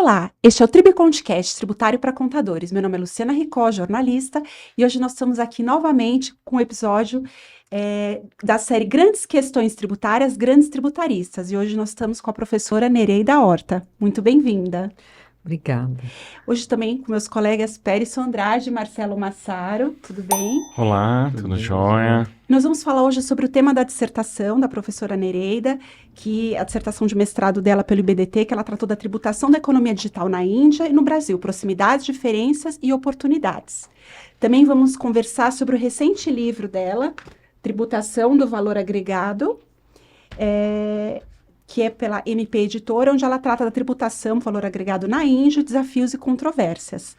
Olá, este é o Tribicontcast, tributário para contadores. Meu nome é Luciana Ricó, jornalista, e hoje nós estamos aqui novamente com o episódio da série Grandes Questões Tributárias, Grandes Tributaristas. E hoje nós estamos com a professora Nereida Horta. Muito bem-vinda. Obrigada. Hoje também com meus colegas Pérez Andrade e Marcelo Massaro. Tudo bem? Olá, tudo jóia? Nós vamos falar hoje sobre o tema da dissertação da professora Nereida, que a dissertação de mestrado dela pelo IBDT, que ela tratou da tributação da economia digital na Índia e no Brasil, proximidades, diferenças e oportunidades. Também vamos conversar sobre o recente livro dela, Tributação do Valor Agregado, que é pela MP Editora, onde ela trata da tributação, valor agregado na Índia, desafios e controvérsias.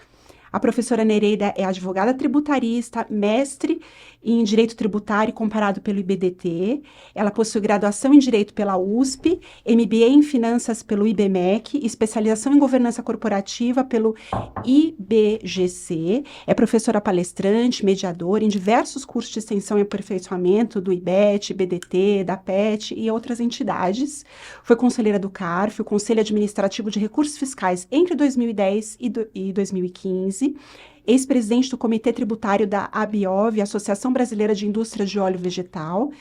A professora Nereida é advogada tributarista, mestre em Direito Tributário comparado pelo IBDT. Ela possui graduação em Direito pela USP, MBA em Finanças pelo IBMEC, especialização em Governança Corporativa pelo IBGC. É professora palestrante, mediadora em diversos cursos de extensão e aperfeiçoamento do IBET, IBDT, da PET e outras entidades. Foi conselheira do CARF, o Conselho Administrativo de Recursos Fiscais entre 2010 e 2015. Ex-presidente do Comitê Tributário da ABIOV, Associação Brasileira de Indústria de Óleo Vegetal.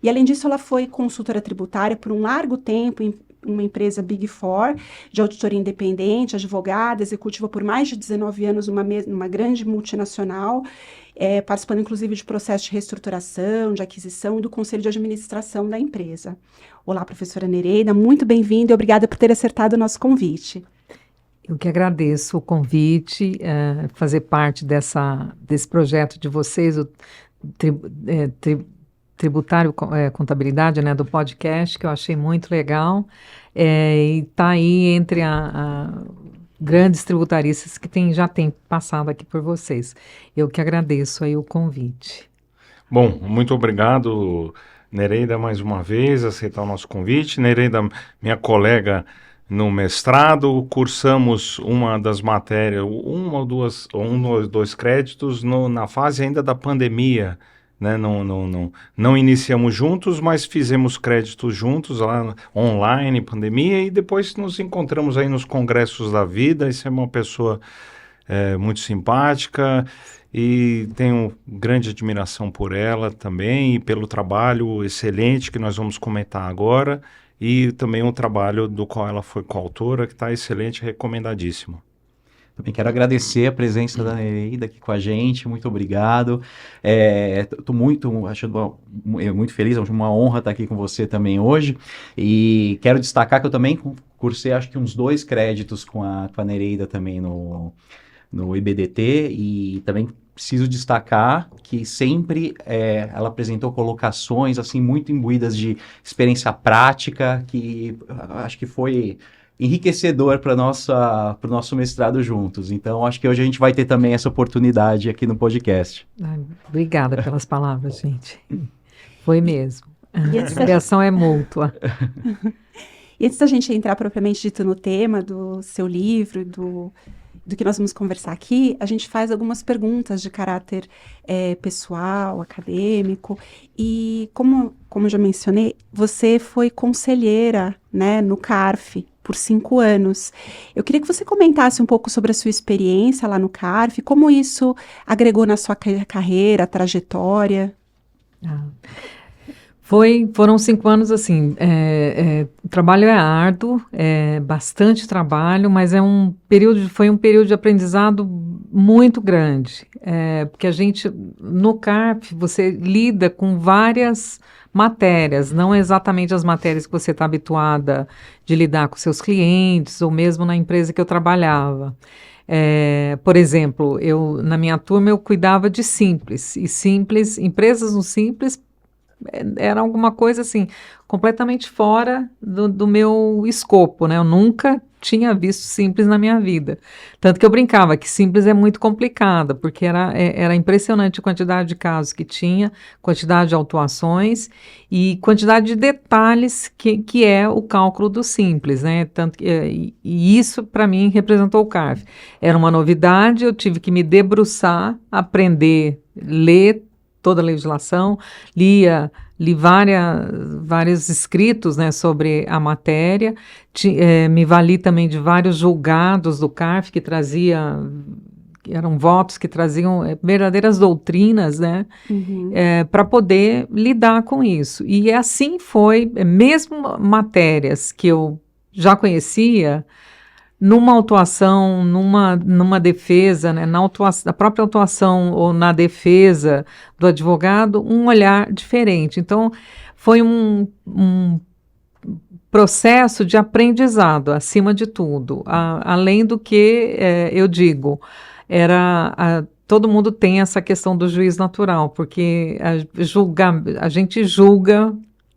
E, além disso, ela foi consultora tributária por um largo tempo em uma empresa Big Four, de auditoria independente, advogada, executiva por mais de 19 anos numa grande multinacional, participando, inclusive, de processos de reestruturação, de aquisição e do Conselho de Administração da empresa. Olá, professora Nereida, muito bem-vinda e obrigada por ter acertado o nosso convite. Eu que agradeço o convite, fazer parte desse projeto de vocês, o Tributário Contabilidade, né, do podcast, que eu achei muito legal, e está aí entre grandes tributaristas que já tem passado aqui por vocês. Eu que agradeço aí o convite. Bom, muito obrigado, Nereida, mais uma vez, aceitar o nosso convite. Nereida, minha colega no mestrado, cursamos uma das matérias, um ou dois créditos na fase ainda da pandemia, né? Não iniciamos juntos, mas fizemos créditos juntos lá online, pandemia, e depois nos encontramos aí nos congressos da vida. Você é uma pessoa muito simpática e tenho grande admiração por ela também e pelo trabalho excelente que nós vamos comentar agora. E também um trabalho do qual ela foi coautora, que está excelente, recomendadíssimo. Também quero agradecer a presença da Nereida aqui com a gente, muito obrigado. Estou muito feliz, é uma honra estar aqui com você também hoje. E quero destacar que eu também cursei, acho que uns 2 créditos com a Nereida também no IBDT, e também preciso destacar que sempre ela apresentou colocações assim muito imbuídas de experiência prática, que acho que foi enriquecedor para o nosso mestrado juntos. Então, acho que hoje a gente vai ter também essa oportunidade aqui no podcast. Obrigada pelas palavras, gente. Foi mesmo. A admiração é mútua. E antes da gente entrar propriamente dito no tema do seu livro, do que nós vamos conversar aqui, a gente faz algumas perguntas de caráter pessoal, acadêmico, e como eu já mencionei, você foi conselheira, né, no CARF por 5 anos. Eu queria que você comentasse um pouco sobre a sua experiência lá no CARF, como isso agregou na sua carreira, trajetória. Foram 5 anos, assim, o trabalho é árduo, bastante trabalho, mas foi um período de aprendizado muito grande, porque a gente, no CARF, você lida com várias matérias, não exatamente as matérias que você está habituada de lidar com seus clientes, ou mesmo na empresa que eu trabalhava. Por exemplo, na minha turma eu cuidava de Simples, e empresas no Simples, era alguma coisa assim, completamente fora do meu escopo, né? Eu nunca tinha visto Simples na minha vida. Tanto que eu brincava que Simples é muito complicada, porque era impressionante a quantidade de casos que tinha, quantidade de autuações e quantidade de detalhes que é o cálculo do Simples, né? Tanto e isso, para mim, representou o CARF. Era uma novidade, eu tive que me debruçar, aprender, ler toda a legislação, lia li vários escritos, né, sobre a matéria, me vali também de vários julgados do CARF que eram votos que traziam verdadeiras doutrinas, né, para poder lidar com isso. E assim foi, mesmo matérias que eu já conhecia, numa autuação, numa defesa, né, na própria autuação ou na defesa do advogado, um olhar diferente. Então, foi um processo de aprendizado, acima de tudo. Além do que, eu digo, todo mundo tem essa questão do juiz natural, porque a gente julga,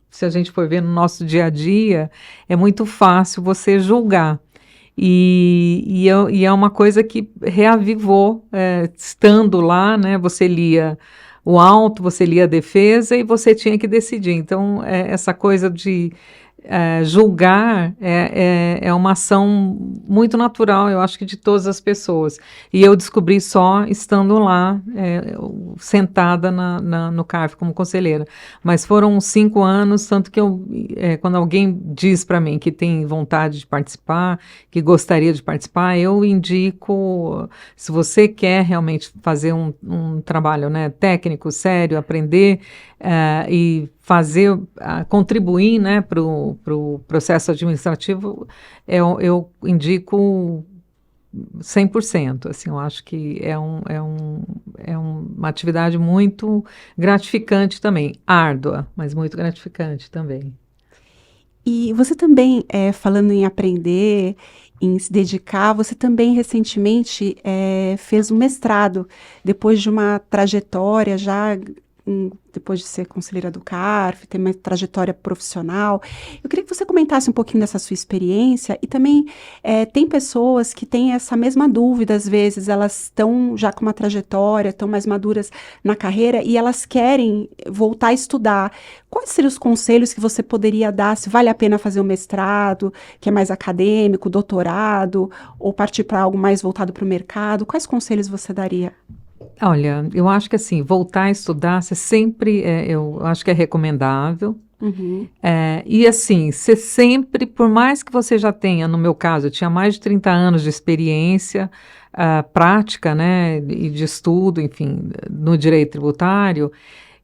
se a gente for ver no nosso dia a dia, é muito fácil você julgar. E é uma coisa que reavivou, estando lá, né, você lia o auto, você lia a defesa e você tinha que decidir. Então, essa coisa de julgar é uma ação muito natural, eu acho que de todas as pessoas. E eu descobri só estando lá, sentada no CARF como conselheira. Mas foram 5 anos, tanto que quando alguém diz para mim que tem vontade de participar, que gostaria de participar, eu indico, se você quer realmente fazer um trabalho, né, técnico, sério, aprender e fazer, contribuir, né, para o processo administrativo, eu indico 100%. Assim, eu acho que é uma atividade muito gratificante também, árdua, mas muito gratificante também. E você também, falando em aprender, em se dedicar, você também recentemente fez um mestrado, depois de uma trajetória já depois de ser conselheira do CARF, ter uma trajetória profissional. Eu queria que você comentasse um pouquinho dessa sua experiência e também tem pessoas que têm essa mesma dúvida, às vezes, elas estão já com uma trajetória, estão mais maduras na carreira e elas querem voltar a estudar. Quais seriam os conselhos que você poderia dar, se vale a pena fazer um mestrado, que é mais acadêmico, doutorado, ou partir para algo mais voltado para o mercado? Quais conselhos você daria? Olha, eu acho que assim, voltar a estudar, você sempre, eu acho que é recomendável. Uhum. E assim, você sempre, por mais que você já tenha, no meu caso, eu tinha mais de 30 anos de experiência prática, né, e de estudo, enfim, no direito tributário,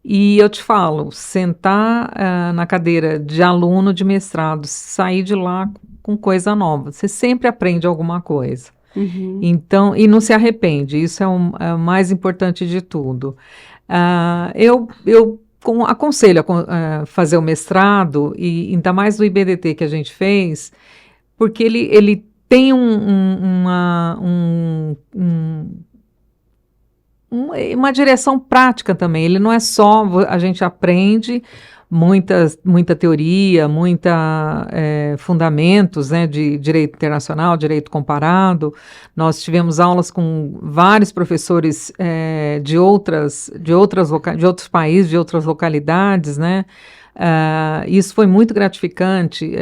e eu te falo, sentar na cadeira de aluno de mestrado, sair de lá com coisa nova, você sempre aprende alguma coisa. Uhum. Então, e não se arrepende, isso é o mais importante de tudo. Eu aconselho a fazer o mestrado, e ainda mais no IBDT que a gente fez, porque ele tem uma direção prática também, ele não é só, a gente aprende muita teoria, fundamentos, né, de direito internacional, direito comparado. Nós tivemos aulas com vários professores de outros países, de outras localidades, né? Isso foi muito gratificante.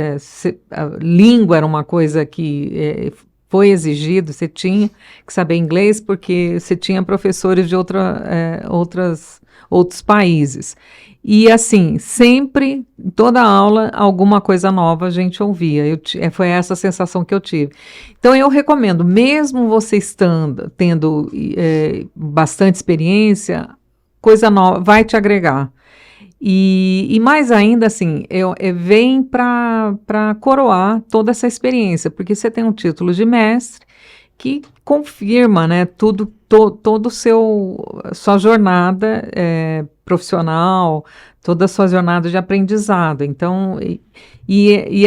A língua era uma coisa que foi exigido, você tinha que saber inglês porque você tinha professores de outros países. E assim, sempre, toda aula, alguma coisa nova a gente ouvia. Foi essa a sensação que eu tive. Então eu recomendo, mesmo você tendo bastante experiência, coisa nova vai te agregar. E mais ainda, assim, vem para coroar toda essa experiência, porque você tem um título de mestre que confirma, né, todo sua jornada profissional, toda a sua jornada de aprendizado. Então,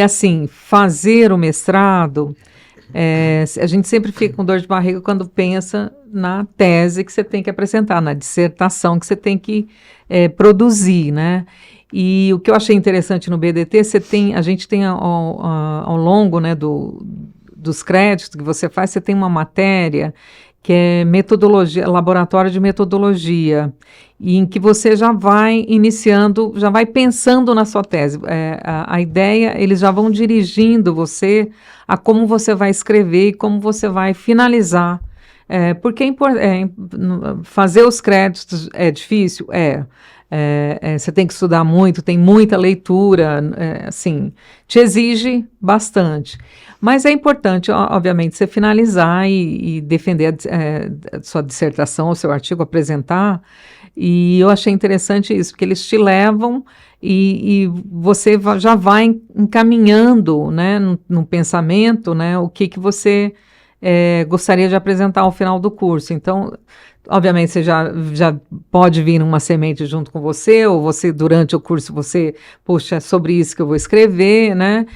assim, fazer o mestrado, a gente sempre fica com dor de barriga quando pensa na tese que você tem que apresentar, na dissertação que você tem que produzir, né? E o que eu achei interessante no BDT, a gente tem ao longo, né, dos créditos que você faz, você tem uma matéria que é metodologia, laboratório de metodologia, em que você já vai iniciando, já vai pensando na sua tese. A ideia, eles já vão dirigindo você a como você vai escrever e como você vai finalizar. Porque fazer os créditos é difícil? você tem que estudar muito, tem muita leitura, assim, te exige bastante. Mas é importante, obviamente, você finalizar e defender a sua dissertação, o seu artigo, apresentar. E eu achei interessante isso, porque eles te levam e você já vai encaminhando, né, no pensamento, né, o que você gostaria de apresentar ao final do curso. Então, obviamente, você já pode vir uma semente junto com você, ou você, durante o curso, puxa, é sobre isso que eu vou escrever, né?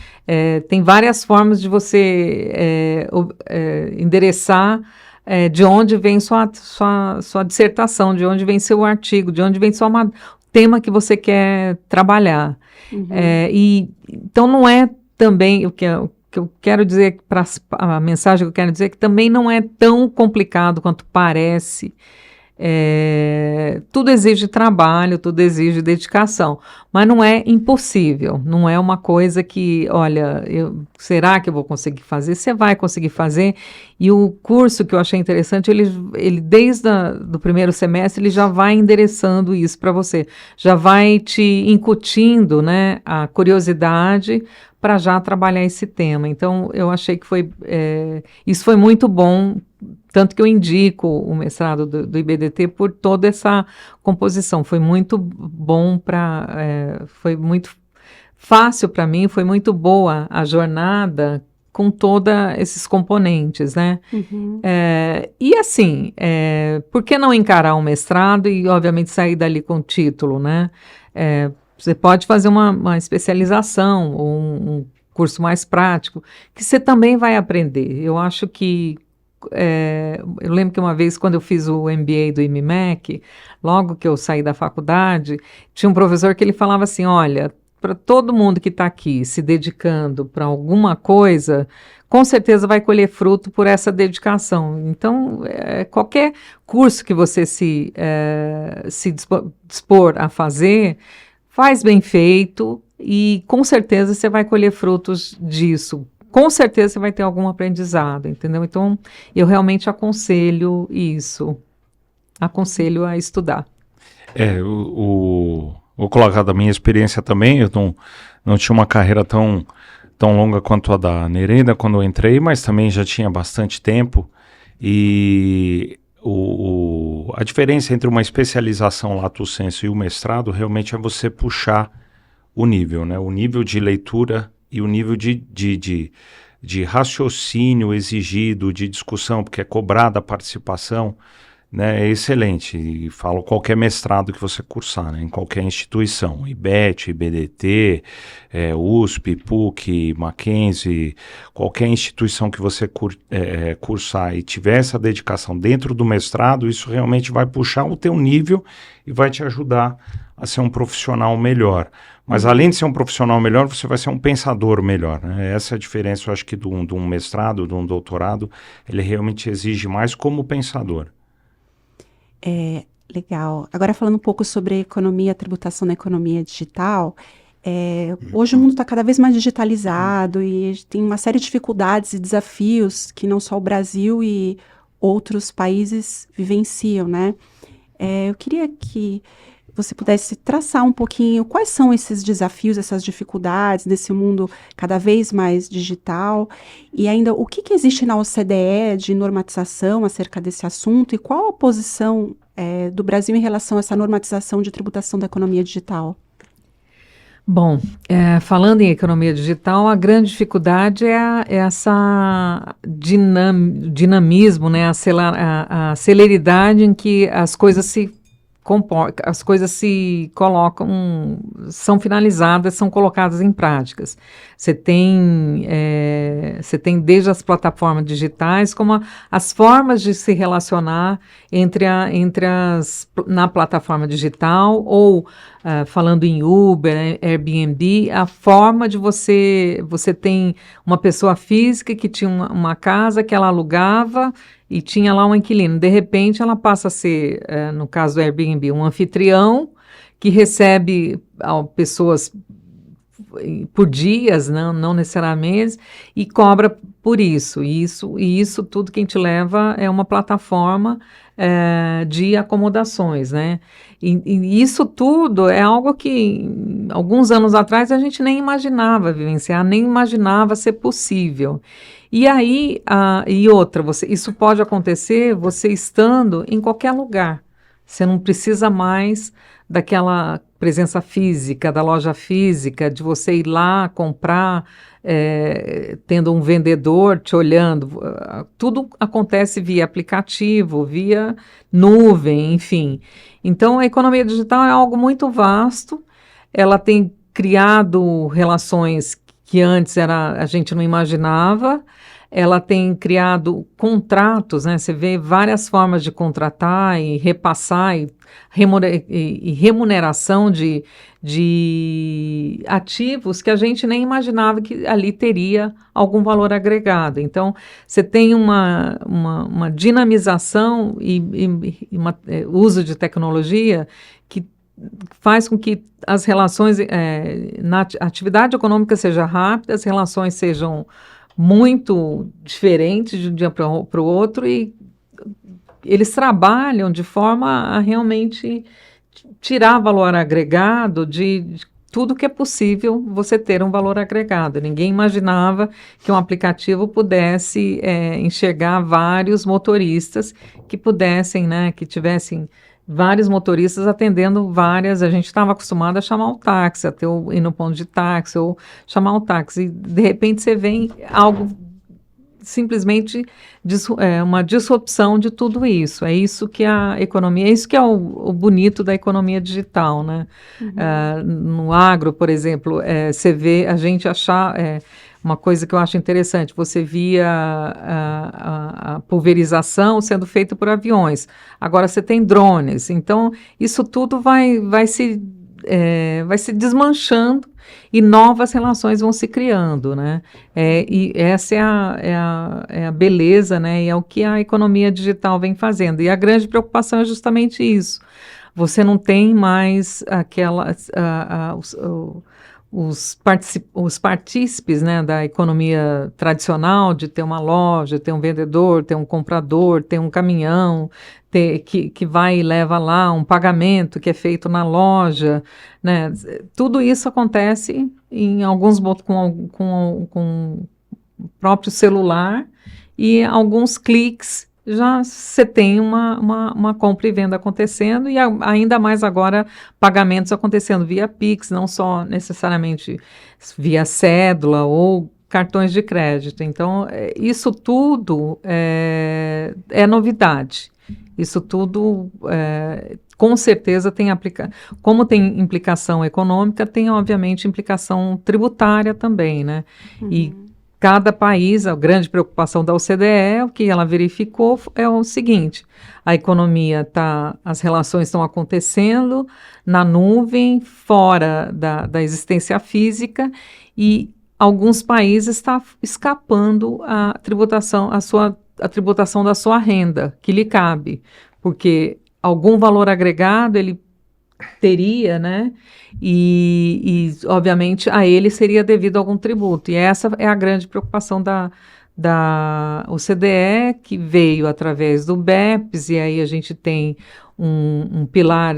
Tem várias formas de você endereçar de onde vem sua dissertação, de onde vem seu artigo, de onde vem o tema que você quer trabalhar. Uhum. Então, não é também o que eu quero dizer, a mensagem que eu quero dizer é que também não é tão complicado quanto parece. Tudo exige trabalho, tudo exige dedicação, mas não é impossível, não é uma coisa que, olha, será que eu vou conseguir fazer? Você vai conseguir fazer, e o curso que eu achei interessante, ele desde do primeiro semestre, ele já vai endereçando isso para você, já vai te incutindo, né, a curiosidade para já trabalhar esse tema. Então, eu achei que isso foi muito bom, tanto que eu indico o mestrado do IBDT por toda essa composição. Foi muito bom foi muito fácil para mim, foi muito boa a jornada com todos esses componentes, né? Uhum. E assim, por que não encarar um mestrado e, obviamente, sair dali com o título, né? Você pode fazer uma especialização ou um curso mais prático, que você também vai aprender. Eu acho que eu lembro que uma vez, quando eu fiz o MBA do IMMEC, logo que eu saí da faculdade, tinha um professor que ele falava assim, olha, para todo mundo que está aqui se dedicando para alguma coisa, com certeza vai colher fruto por essa dedicação. Então, qualquer curso que você se dispor a fazer, faz bem feito e com certeza você vai colher frutos disso. Com certeza você vai ter algum aprendizado, entendeu? Então, eu realmente aconselho isso. Aconselho a estudar. Vou colocar da minha experiência também, eu não tinha uma carreira tão longa quanto a da Nereida quando eu entrei, mas também já tinha bastante tempo. E a diferença entre uma especialização lato sensu e o mestrado realmente é você puxar o nível, né? O nível de leitura e o nível de raciocínio exigido, de discussão, porque é cobrada a participação, né, é excelente. E falo qualquer mestrado que você cursar, né, em qualquer instituição, IBET, IBDT, USP, PUC, Mackenzie, qualquer instituição que você cursar e tiver essa dedicação dentro do mestrado, isso realmente vai puxar o teu nível e vai te ajudar a ser um profissional melhor. Mas além de ser um profissional melhor, você vai ser um pensador melhor, né? Essa é a diferença, eu acho que de um mestrado, de um doutorado, ele realmente exige mais como pensador. Legal. Agora falando um pouco sobre economia, tributação na economia digital, hoje o mundo está cada vez mais digitalizado e tem uma série de dificuldades e desafios que não só o Brasil e outros países vivenciam, né? Eu queria que você pudesse traçar um pouquinho quais são esses desafios, essas dificuldades desse mundo cada vez mais digital e ainda o que existe na OCDE de normatização acerca desse assunto e qual a posição do Brasil em relação a essa normatização de tributação da economia digital? Bom, falando em economia digital, a grande dificuldade é essa dinamismo, né, a celeridade em que as coisas se colocam, são finalizadas, são colocadas em práticas. Você tem desde as plataformas digitais, como as formas de se relacionar na plataforma digital, ou falando em Uber, Airbnb, a forma de você tem uma pessoa física que tinha uma casa que ela alugava e tinha lá um inquilino. De repente, ela passa a ser, no caso do Airbnb, um anfitrião que recebe pessoas por dias, não necessariamente, e cobra por isso. E isso tudo quem te leva é uma plataforma de acomodações, né? E isso tudo é algo que, alguns anos atrás, a gente nem imaginava vivenciar, nem imaginava ser possível. E aí, e outra, isso pode acontecer você estando em qualquer lugar. Você não precisa mais daquela presença física, da loja física, de você ir lá comprar, tendo um vendedor te olhando. Tudo acontece via aplicativo, via nuvem, enfim. Então, a economia digital é algo muito vasto, ela tem criado relações que antes a gente não imaginava, ela tem criado contratos, né? Você vê várias formas de contratar e repassar e remuneração de ativos que a gente nem imaginava que ali teria algum valor agregado. Então, você tem uma dinamização e uso de tecnologia que faz com que as relações na atividade econômica seja rápida, as relações sejam muito diferentes de um dia para o outro, e eles trabalham de forma a realmente tirar valor agregado de tudo que é possível você ter um valor agregado. Ninguém imaginava que um aplicativo pudesse enxergar vários motoristas que pudessem, né, que tivessem vários motoristas atendendo várias. A gente estava acostumado a chamar o táxi, ir no ponto de táxi ou chamar o táxi. E de repente você vê algo simplesmente uma disrupção de tudo isso. É isso que a economia, é isso que é o bonito da economia digital, né? No agro, por exemplo, você vê a gente achar uma coisa que eu acho interessante, você via a pulverização sendo feita por aviões. Agora você tem drones. Então, isso tudo vai se desmanchando e novas relações vão se criando, né? E essa é a beleza, né? E é o que a economia digital vem fazendo. E a grande preocupação é justamente isso. Você não tem mais os partícipes, né, da economia tradicional, de ter uma loja, ter um vendedor, ter um comprador, ter um caminhão, que vai e leva lá um pagamento que é feito na loja, né? Tudo isso acontece em alguns com o próprio celular, e alguns cliques já você tem uma compra e venda acontecendo, e ainda mais agora pagamentos acontecendo via Pix, não só necessariamente via cédula ou cartões de crédito. Então, isso tudo é novidade. Isso tudo, com certeza, como tem implicação econômica, tem, obviamente, implicação tributária também, né? E cada país, a grande preocupação da OCDE, o que ela verificou é o seguinte: a economia as relações estão acontecendo na nuvem, fora da existência física, e alguns países estão escapando a tributação da sua renda, que lhe cabe, porque algum valor agregado ele teria, né? E obviamente, a ele seria devido algum tributo. E essa é a grande preocupação da OCDE, que veio através do BEPS, e aí a gente tem um pilar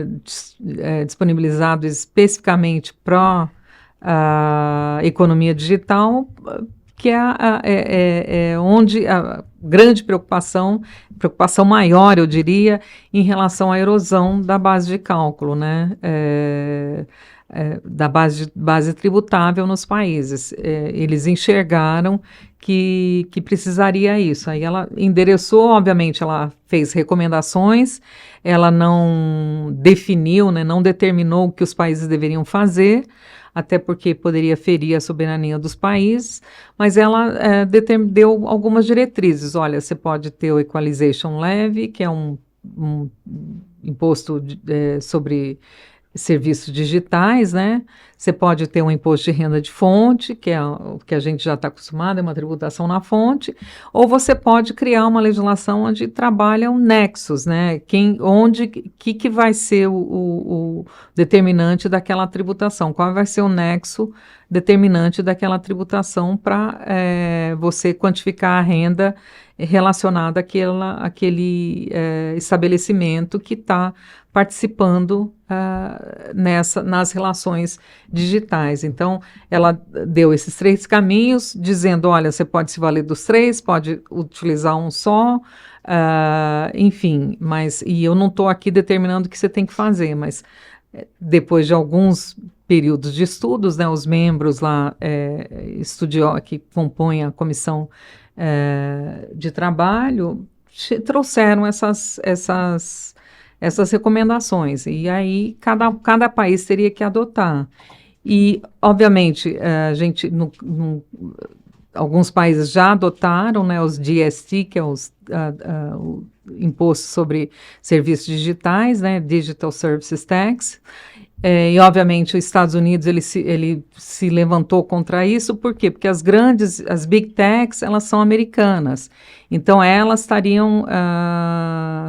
disponibilizado especificamente para a economia digital, que é onde a grande preocupação maior, eu diria, em relação à erosão da base de cálculo, né? Da base tributável nos países. Eles enxergaram que precisaria isso. Aí ela endereçou, obviamente, ela fez recomendações, ela não definiu, né, não determinou o que os países deveriam fazer, até porque poderia ferir a soberania dos países, mas ela deu algumas diretrizes. Olha, você pode ter o Equalization Levy, que é um imposto sobre serviços digitais, né? Você pode ter um imposto de renda de fonte, que é o que a gente já está acostumado, é uma tributação na fonte, ou você pode criar uma legislação onde trabalham nexos, né? Que vai ser o determinante daquela tributação, qual vai ser o nexo determinante daquela tributação para você quantificar a renda relacionada àquele estabelecimento que está participando nas relações digitais. Então, ela deu esses 3 caminhos, dizendo, olha, você pode se valer dos 3, pode utilizar um só, enfim, e eu não estou aqui determinando o que você tem que fazer, mas depois de alguns períodos de estudos, né, os membros lá que compõem a comissão de trabalho trouxeram essas recomendações, e aí cada país teria que adotar. E, obviamente, alguns países já adotaram, né, os GST, que é o Imposto sobre Serviços Digitais, né, Digital Services Tax, e, obviamente, os Estados Unidos ele se levantou contra isso. Por quê? Porque as Big Techs, elas são americanas. Então, elas estariam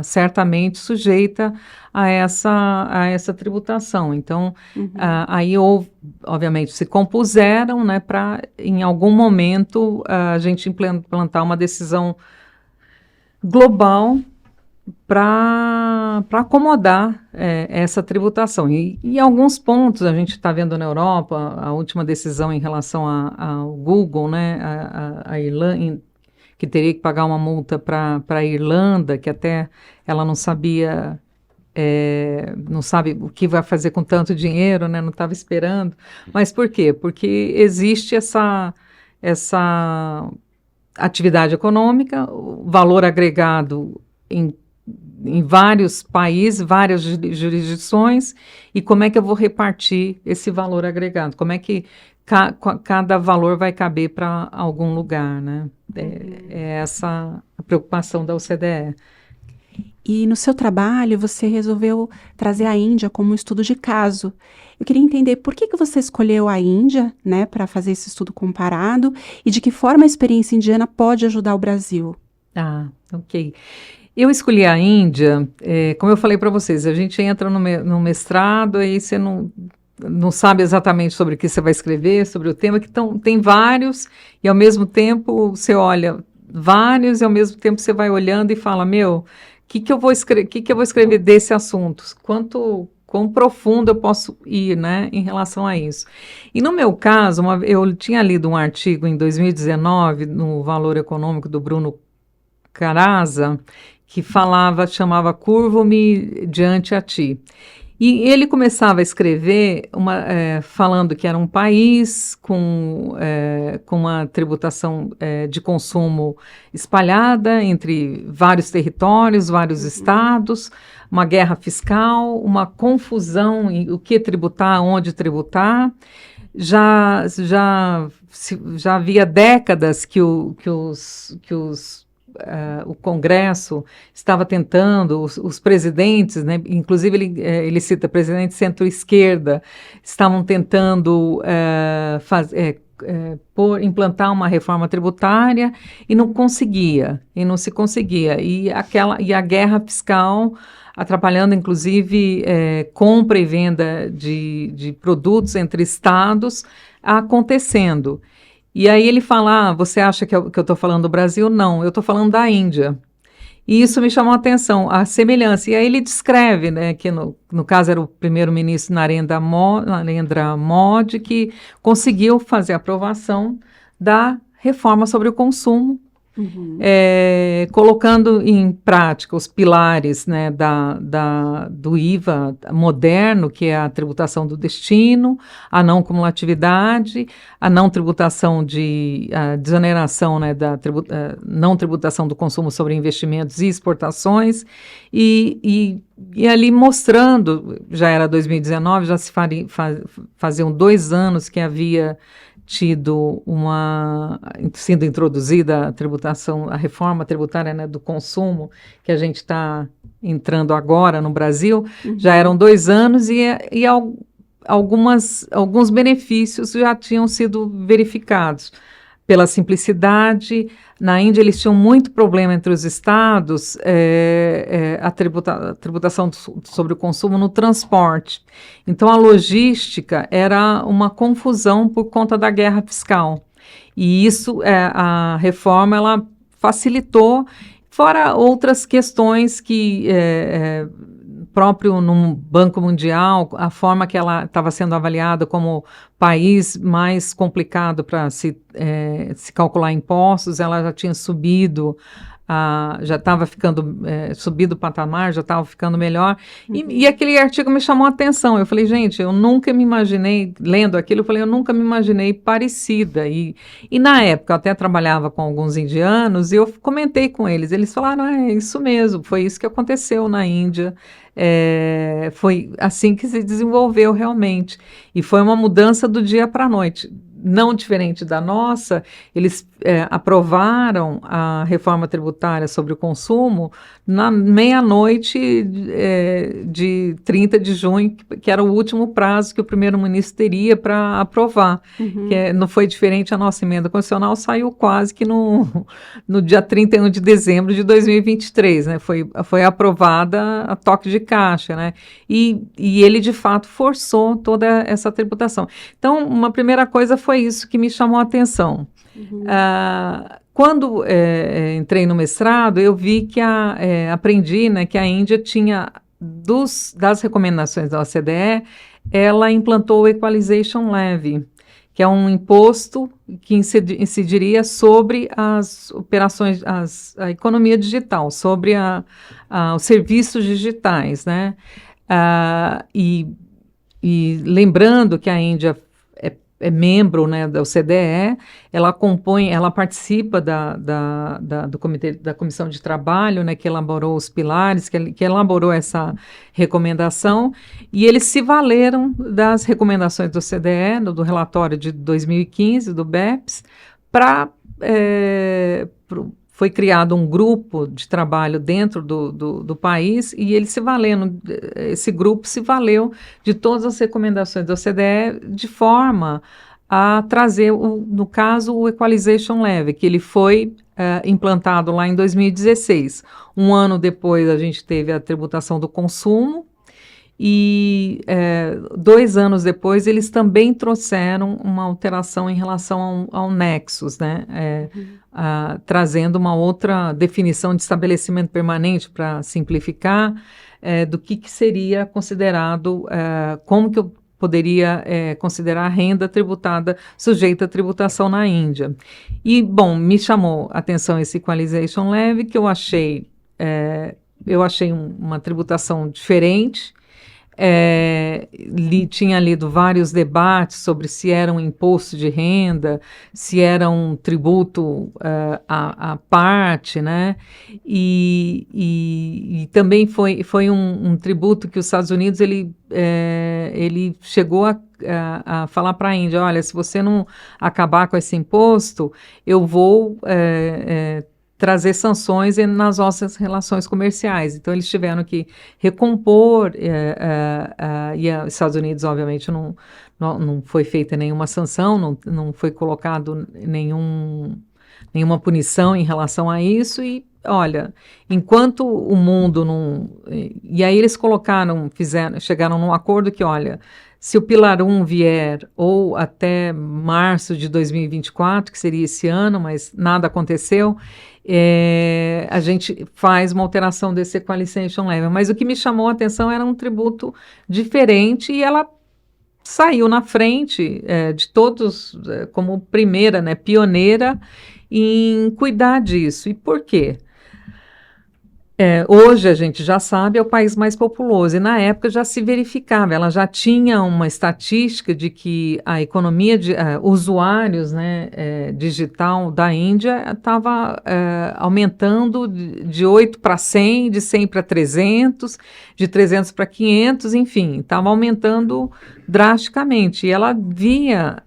certamente sujeitas a essa tributação. Então, aí, obviamente, se compuseram, né, para, em algum momento, a gente implantar uma decisão global para acomodar essa tributação. E em alguns pontos, a gente está vendo na Europa, a última decisão em relação ao Google, né, a Irlanda, que teria que pagar uma multa para a Irlanda, que até ela não sabia, não sabe o que vai fazer com tanto dinheiro, né, não estava esperando. Mas por quê? Porque existe essa atividade econômica, o valor agregado em vários países, várias jurisdições, e como é que eu vou repartir esse valor agregado? Como é que cada valor vai caber para algum lugar, né? É essa a preocupação da OCDE. E no seu trabalho, você resolveu trazer a Índia como um estudo de caso. Eu queria entender por que você escolheu a Índia, né, para fazer esse estudo comparado, e de que forma a experiência indiana pode ajudar o Brasil. Ok. Eu escolhi a Índia, como eu falei para vocês, a gente entra no mestrado, aí você não sabe exatamente sobre o que você vai escrever, sobre o tema, que tem vários, e ao mesmo tempo você olha vários, e ao mesmo tempo você vai olhando e fala, o que eu vou escrever desse assunto? Quão profundo eu posso ir, né, em relação a isso. E no meu caso, eu tinha lido um artigo em 2019, no Valor Econômico, do Bruno Caraza, que chamava Curvo-me diante a ti. E ele começava a escrever falando que era um país com uma tributação de consumo espalhada entre vários territórios, vários estados, uma guerra fiscal, uma confusão em o que tributar, onde tributar. Já havia décadas que o Congresso estava tentando, os presidentes, né, inclusive ele cita presidente centro-esquerda, estavam tentando implantar uma reforma tributária e não se conseguia. E a guerra fiscal atrapalhando, inclusive, compra e venda de produtos entre estados acontecendo. E aí ele fala, você acha que eu estou falando do Brasil? Não, eu estou falando da Índia. E isso me chamou a atenção, a semelhança. E aí ele descreve, né, que no caso era o primeiro-ministro Narendra Modi, que conseguiu fazer a aprovação da reforma sobre o consumo, colocando em prática os pilares, né, do IVA moderno, que é a tributação do destino, a não cumulatividade, a não tributação a desoneração, né, não tributação do consumo sobre investimentos e exportações, e ali mostrando, já era 2019, já faziam 2 anos que havia sido introduzida a reforma tributária, né, do consumo, que a gente está entrando agora no Brasil, já eram 2 anos e alguns benefícios já tinham sido verificados. Pela simplicidade, na Índia eles tinham muito problema entre os estados, a tributação sobre o consumo no transporte. Então a logística era uma confusão por conta da guerra fiscal. E isso, a reforma, ela facilitou, fora outras questões que próprio no Banco Mundial, a forma que ela estava sendo avaliada como país mais complicado para se calcular impostos, ela já tinha subido, já estava ficando, subido o patamar, já estava ficando melhor, e aquele artigo me chamou a atenção. Eu falei, gente, eu nunca me imaginei, lendo aquilo, eu falei, eu nunca me imaginei parecida, e na época eu até trabalhava com alguns indianos, e eu comentei com eles, eles falaram, é isso mesmo, foi isso que aconteceu na Índia, foi assim que se desenvolveu realmente, e foi uma mudança do dia para a noite. Não diferente da nossa, eles aprovaram a reforma tributária sobre o consumo na meia-noite de 30 de junho, que era o último prazo que o primeiro-ministro teria para aprovar. Não foi diferente, a nossa emenda constitucional saiu quase que no dia 31 de dezembro de 2023, né? Foi aprovada a toque de caixa, né? E ele, de fato, forçou toda essa tributação. Então, uma primeira coisa foi isso que me chamou a atenção. Quando entrei no mestrado, eu vi que aprendi, né, que a Índia tinha, das recomendações da OCDE, ela implantou o Equalization Levy, que é um imposto que incidiria sobre as operações, a economia digital, sobre os serviços digitais, né? E lembrando que a Índia é membro, né, da OCDE, ela participa do comitê, da comissão de trabalho, né, que elaborou os pilares, que elaborou essa recomendação, e eles se valeram das recomendações do OCDE, do relatório de 2015, do BEPS, foi criado um grupo de trabalho dentro do país, e esse grupo se valeu de todas as recomendações da OCDE de forma a trazer, no caso, o Equalization Levy, que ele foi implantado lá em 2016. Um ano depois a gente teve a tributação do consumo, e 2 anos depois eles também trouxeram uma alteração em relação ao Nexus, né? Trazendo uma outra definição de estabelecimento permanente para simplificar, do que seria considerado, como que eu poderia considerar a renda tributada sujeita à tributação na Índia. E, bom, me chamou a atenção esse Equalization Levy, que eu achei uma tributação diferente. Tinha lido vários debates sobre se era um imposto de renda, se era um tributo à parte, né? E também foi um tributo que os Estados Unidos ele chegou a falar para a Índia, olha, se você não acabar com esse imposto, eu vou trazer sanções nas nossas relações comerciais. Então, eles tiveram que recompor, e os Estados Unidos, obviamente, não foi feita nenhuma sanção, não foi colocado nenhuma punição em relação a isso, e, olha, enquanto o mundo não... E aí eles chegaram num acordo que, olha, se o Pilar 1 vier, ou até março de 2024, que seria esse ano, mas nada aconteceu, a gente faz uma alteração desse Equalization Levy. Mas o que me chamou a atenção era um tributo diferente, e ela saiu na frente de todos, como primeira, né, pioneira, em cuidar disso. E por quê? Hoje a gente já sabe, é o país mais populoso, e na época já se verificava, ela já tinha uma estatística de que a economia de usuários, né, digital da Índia estava aumentando de 8 para 100, de 100 para 300, de 300 para 500, enfim, estava aumentando drasticamente, e ela via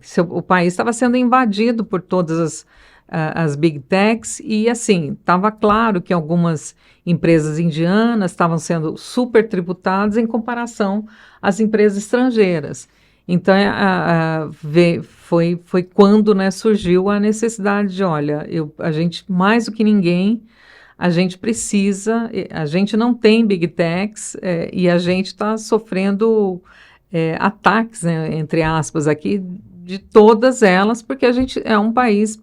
que o país estava sendo invadido por todas as big techs, e assim, estava claro que algumas empresas indianas estavam sendo super tributadas em comparação às empresas estrangeiras. Então, foi quando, né, surgiu a necessidade de, olha, a gente, mais do que ninguém, a gente não tem big techs, e a gente está sofrendo ataques, né, entre aspas, aqui, de todas elas, porque a gente é um país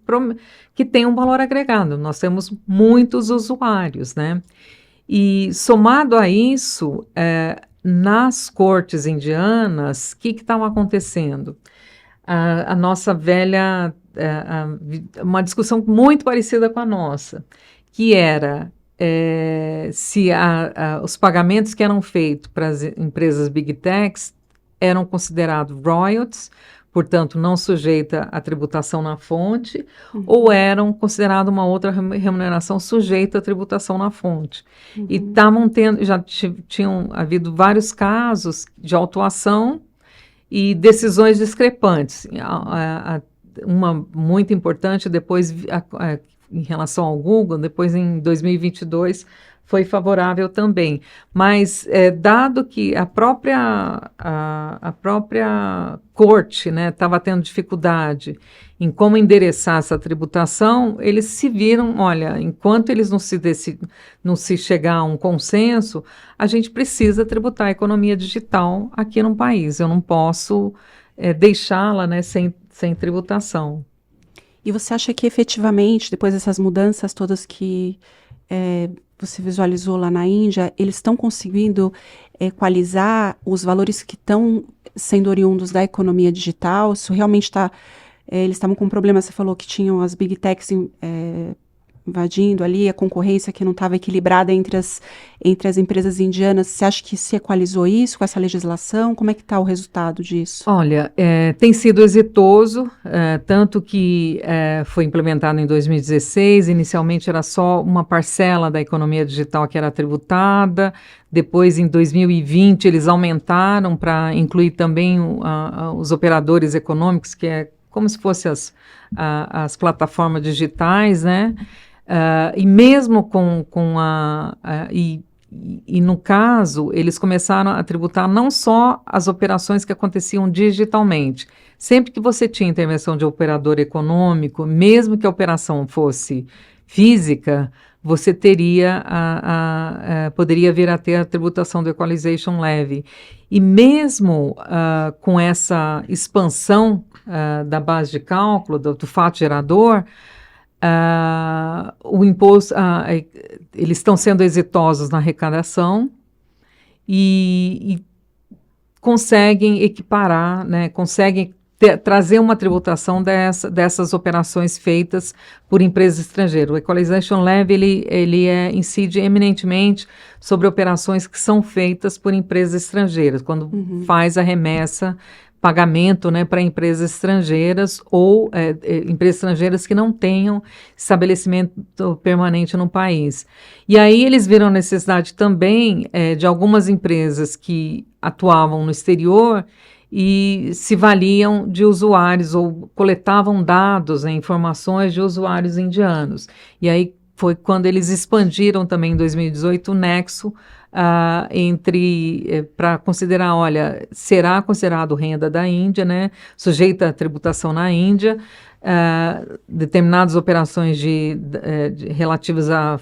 que tem um valor agregado. Nós temos muitos usuários, né? E somado a isso, nas cortes indianas, o que estava acontecendo? A nossa velha, uma discussão muito parecida com a nossa, que era se os pagamentos que eram feitos para as empresas Big Techs eram considerados royalties, portanto, não sujeita à tributação na fonte, ou eram considerados uma outra remuneração sujeita à tributação na fonte. E estavam tendo, já tinham havido vários casos de autuação e decisões discrepantes. Uma muito importante, depois, em relação ao Google, depois em 2022, foi favorável também. Mas, dado que a própria corte, né, estava tendo dificuldade em como endereçar essa tributação, eles se viram, olha, enquanto eles não se chegar a um consenso, a gente precisa tributar a economia digital aqui no país. Eu não posso deixá-la, né, sem tributação. E você acha que efetivamente, depois dessas mudanças todas que você visualizou lá na Índia, eles estão conseguindo equalizar os valores que estão sendo oriundos da economia digital? Isso realmente está... eles estavam com um problema, você falou que tinham as Big Techs invadindo ali, a concorrência que não estava equilibrada entre as empresas indianas. Você acha que se equalizou isso com essa legislação? Como é que está o resultado disso? Olha, tem sido exitoso, tanto que foi implementado em 2016, inicialmente era só uma parcela da economia digital que era tributada, depois em 2020 eles aumentaram para incluir também os operadores econômicos, que é como se fossem as plataformas digitais, né? E mesmo e no caso, eles começaram a tributar não só as operações que aconteciam digitalmente. Sempre que você tinha intervenção de operador econômico, mesmo que a operação fosse física, você poderia vir a ter a tributação do Equalization Levy. E mesmo com essa expansão da base de cálculo, do fato gerador, o imposto, eles estão sendo exitosos na arrecadação e conseguem equiparar, né, conseguem trazer uma tributação dessas operações feitas por empresas estrangeiras. O Equalization Levy, ele incide eminentemente sobre operações que são feitas por empresas estrangeiras, quando faz a remessa, pagamento, né, para empresas estrangeiras ou empresas estrangeiras que não tenham estabelecimento permanente no país. E aí eles viram a necessidade também de algumas empresas que atuavam no exterior e se valiam de usuários ou coletavam dados, informações de usuários indianos. E aí foi quando eles expandiram também em 2018 o nexo para considerar, olha, será considerado renda da Índia, né, sujeita à tributação na Índia, determinadas operações relativas a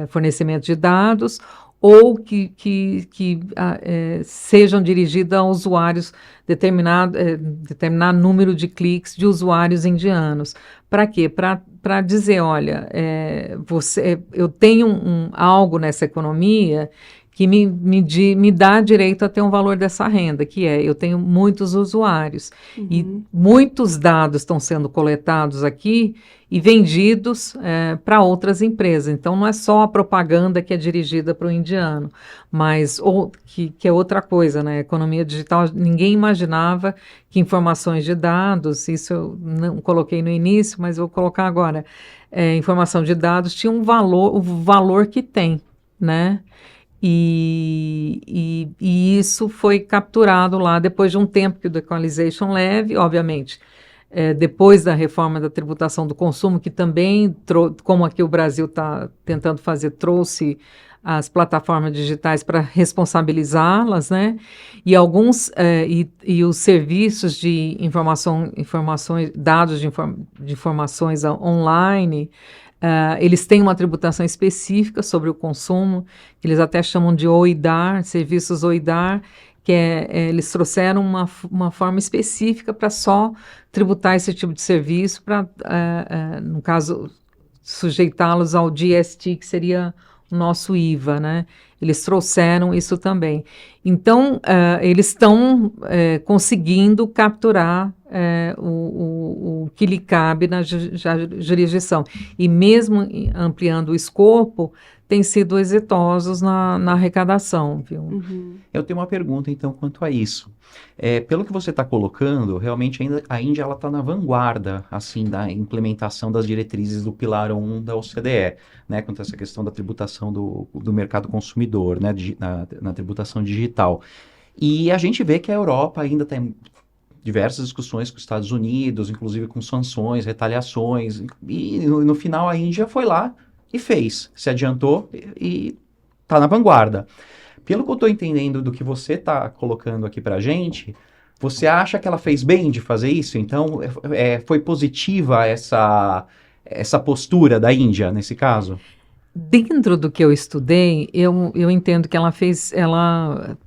fornecimento de dados, ou que sejam dirigidas a usuários, determinado número de cliques de usuários indianos. Para quê? Para dizer, olha, eu tenho algo nessa economia que me dá direito a ter um valor dessa renda, que eu tenho muitos usuários. E muitos dados estão sendo coletados aqui e vendidos para outras empresas. Então, não é só a propaganda que é dirigida para o indiano, mas que é outra coisa, né? A economia digital, ninguém imaginava que informações de dados, isso eu não coloquei no início, mas vou colocar agora, informação de dados tinha o valor que tem, né? E isso foi capturado lá depois de um tempo que o Equalization Levy, obviamente, depois da reforma da tributação do consumo, que também, como aqui o Brasil está tentando fazer, trouxe as plataformas digitais para responsabilizá-las, né? E alguns e os serviços de informações, dados de informações online. Eles têm uma tributação específica sobre o consumo, que eles até chamam de OIDAR, serviços OIDAR, que eles trouxeram uma forma específica para só tributar esse tipo de serviço, para, no caso, sujeitá-los ao GST, que seria o nosso IVA, né? Eles trouxeram isso também. Então, eles estão conseguindo capturar o que lhe cabe na jurisdição. E mesmo ampliando o escopo, têm sido exitosos na arrecadação, viu? Uhum. Eu tenho uma pergunta, então, quanto a isso. Pelo que você está colocando, realmente a Índia está na vanguarda, assim, da implementação das diretrizes do Pilar 1 da OCDE, né, quanto a essa questão da tributação do mercado consumidor, né, na tributação digital. E a gente vê que a Europa ainda tem diversas discussões com os Estados Unidos, inclusive com sanções, retaliações, e no final a Índia foi lá e fez, se adiantou e está na vanguarda. Pelo que eu estou entendendo do que você está colocando aqui para a gente, você acha que ela fez bem de fazer isso? Então, foi positiva essa postura da Índia, nesse caso? Dentro do que eu estudei, eu entendo que ela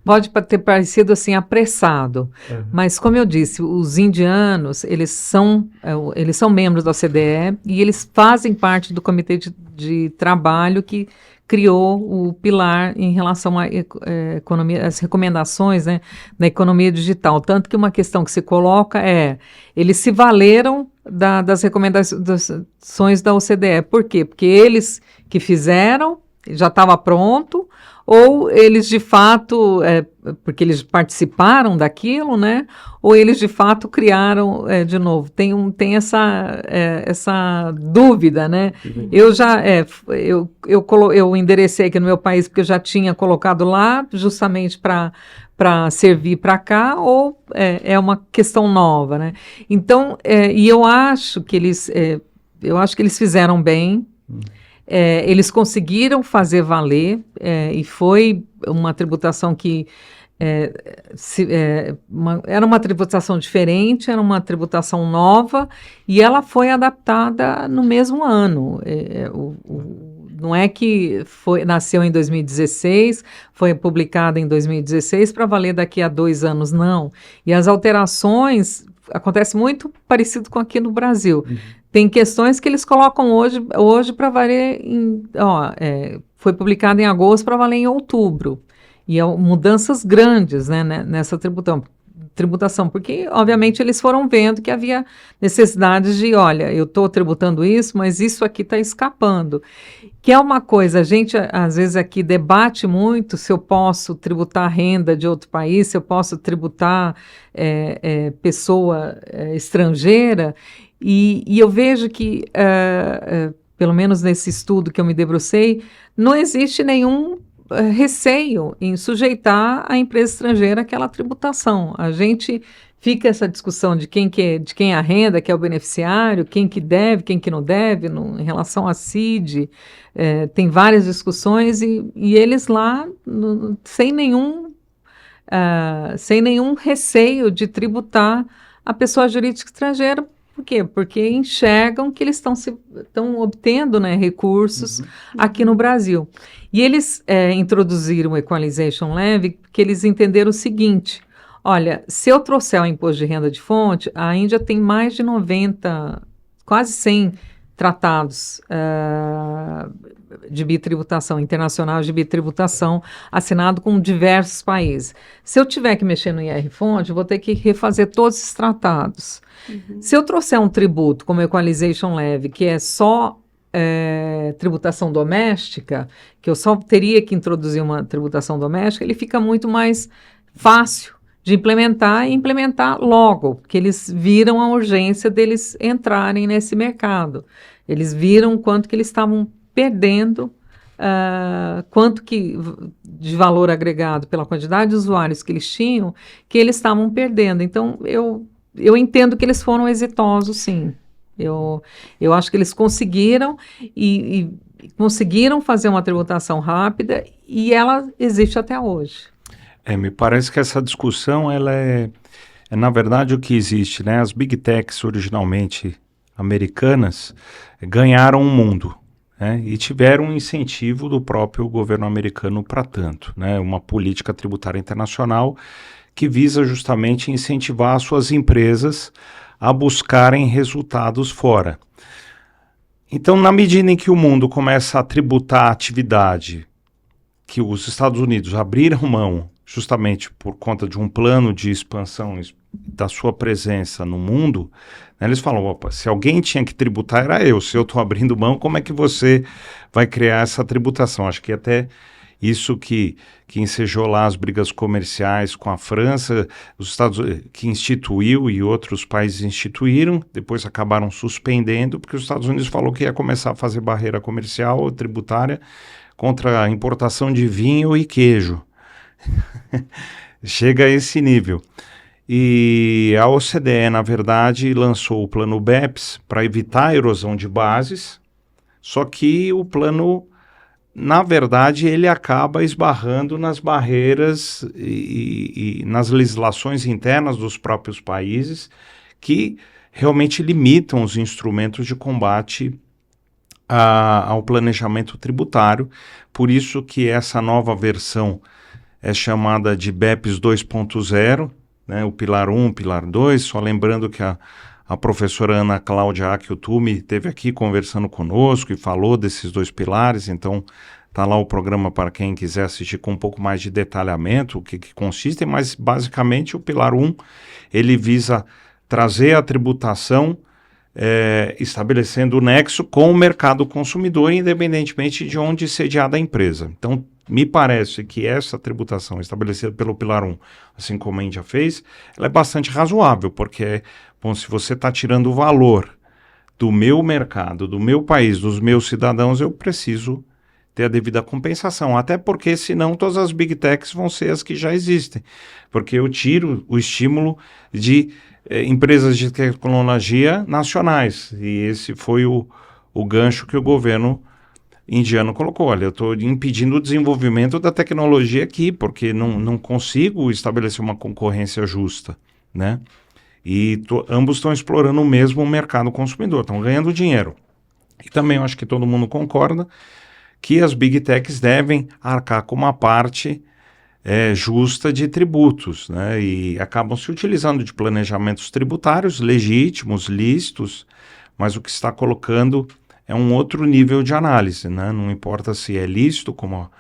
pode ter parecido assim apressado, mas como eu disse, os indianos, eles são membros da OCDE e eles fazem parte do comitê de trabalho que criou o pilar em relação à economia, as recomendações, né, da economia digital. Tanto que uma questão que se coloca eles se valeram das recomendações da OCDE. Por quê? Porque eles que fizeram, já estava pronto, ou eles de fato, porque eles participaram daquilo, né? Ou eles de fato criaram de novo. Tem essa dúvida, né? Eu enderecei aqui no meu país porque eu já tinha colocado lá justamente para servir para cá, ou é uma questão nova, né? Então, e eu acho que eles fizeram bem. Eles conseguiram fazer valer, e foi uma tributação que era uma tributação diferente, era uma tributação nova, e ela foi adaptada no mesmo ano. Não é que nasceu em 2016, foi publicada em 2016 para valer daqui a 2 anos, não. E as alterações acontecem muito parecido com aqui no Brasil. Tem questões que eles colocam hoje para valer foi publicado em agosto para valer em outubro. E mudanças grandes, né, nessa tributação, porque, obviamente, eles foram vendo que havia necessidade de, olha, eu estou tributando isso, mas isso aqui está escapando. Que é uma coisa, a gente, às vezes, aqui debate muito se eu posso tributar renda de outro país, se eu posso tributar pessoa estrangeira, e eu vejo que, pelo menos nesse estudo que eu me debrucei, não existe nenhum receio em sujeitar a empresa estrangeira àquela tributação. A gente fica essa discussão de quem é a renda, que é o beneficiário, quem que deve, quem que não deve, em relação à CID, tem várias discussões e eles lá, sem nenhum receio de tributar a pessoa jurídica estrangeira. Por quê? Porque enxergam que eles estão obtendo, né, recursos aqui no Brasil. E eles introduziram o Equalization Levy porque eles entenderam o seguinte: olha, se eu trouxer o imposto de renda de fonte, a Índia tem mais de 90, quase 100 tratados de bitributação, internacional de bitributação, assinado com diversos países. Se eu tiver que mexer no IR-fonte, eu vou ter que refazer todos esses tratados. Se eu trouxer um tributo como Equalization Levy, que é só tributação doméstica, que eu só teria que introduzir uma tributação doméstica, ele fica muito mais fácil de implementar e implementar logo, porque eles viram a urgência deles entrarem nesse mercado. Eles viram quanto que eles estavam perdendo, quanto que de valor agregado pela quantidade de usuários que eles tinham, que eles estavam perdendo. Então, eu entendo que eles foram exitosos, sim. Eu acho que eles conseguiram e conseguiram fazer uma tributação rápida e ela existe até hoje. Me parece que essa discussão, ela é na verdade o que existe, né? As Big Techs originalmente americanas ganharam o mundo. né, e tiveram um incentivo do próprio governo americano para tanto, né, uma política tributária internacional que visa justamente incentivar as suas empresas a buscarem resultados fora. Então, na medida em que o mundo começa a tributar a atividade que os Estados Unidos abriram mão justamente por conta de um plano de expansão da sua presença no mundo, né, eles falam, opa, se alguém tinha que tributar era eu, se eu estou abrindo mão, como é que você vai criar essa tributação? Acho que até isso que ensejou lá as brigas comerciais com a França, os Estados Unidos, que instituiu e outros países instituíram, depois acabaram suspendendo, porque os Estados Unidos falou que ia começar a fazer barreira comercial ou tributária contra a importação de vinho e queijo. Chega a esse nível. E a OCDE, na verdade, lançou o plano BEPS para evitar a erosão de bases, só que o plano, na verdade, ele acaba esbarrando nas barreiras e nas legislações internas dos próprios países que realmente limitam os instrumentos de combate ao planejamento tributário. Por isso que essa nova versão é chamada de BEPS 2.0, né, o Pilar 1, Pilar 2, só lembrando que a professora Ana Cláudia Akiutumi esteve aqui conversando conosco e falou desses dois pilares, então está lá o programa para quem quiser assistir com um pouco mais de detalhamento, o que consiste, mas basicamente o Pilar 1, ele visa trazer a tributação estabelecendo o nexo com o mercado consumidor, independentemente de onde sediada a empresa. Então, me parece que essa tributação estabelecida pelo Pilar 1, assim como a Índia fez, ela é bastante razoável, porque, bom, se você está tirando o valor do meu mercado, do meu país, dos meus cidadãos, eu preciso ter a devida compensação, até porque senão todas as Big Techs vão ser as que já existem, porque eu tiro o estímulo de empresas de tecnologia nacionais, e esse foi o gancho que o governo indiano colocou. Olha, eu estou impedindo o desenvolvimento da tecnologia aqui, porque não consigo estabelecer uma concorrência justa, né? E ambos estão explorando o mesmo mercado consumidor, estão ganhando dinheiro. E também eu acho que todo mundo concorda que as Big Techs devem arcar com uma parte justa de tributos, né? E acabam se utilizando de planejamentos tributários legítimos, lícitos, mas o que está colocando é um outro nível de análise, né? Não importa se é lícito, como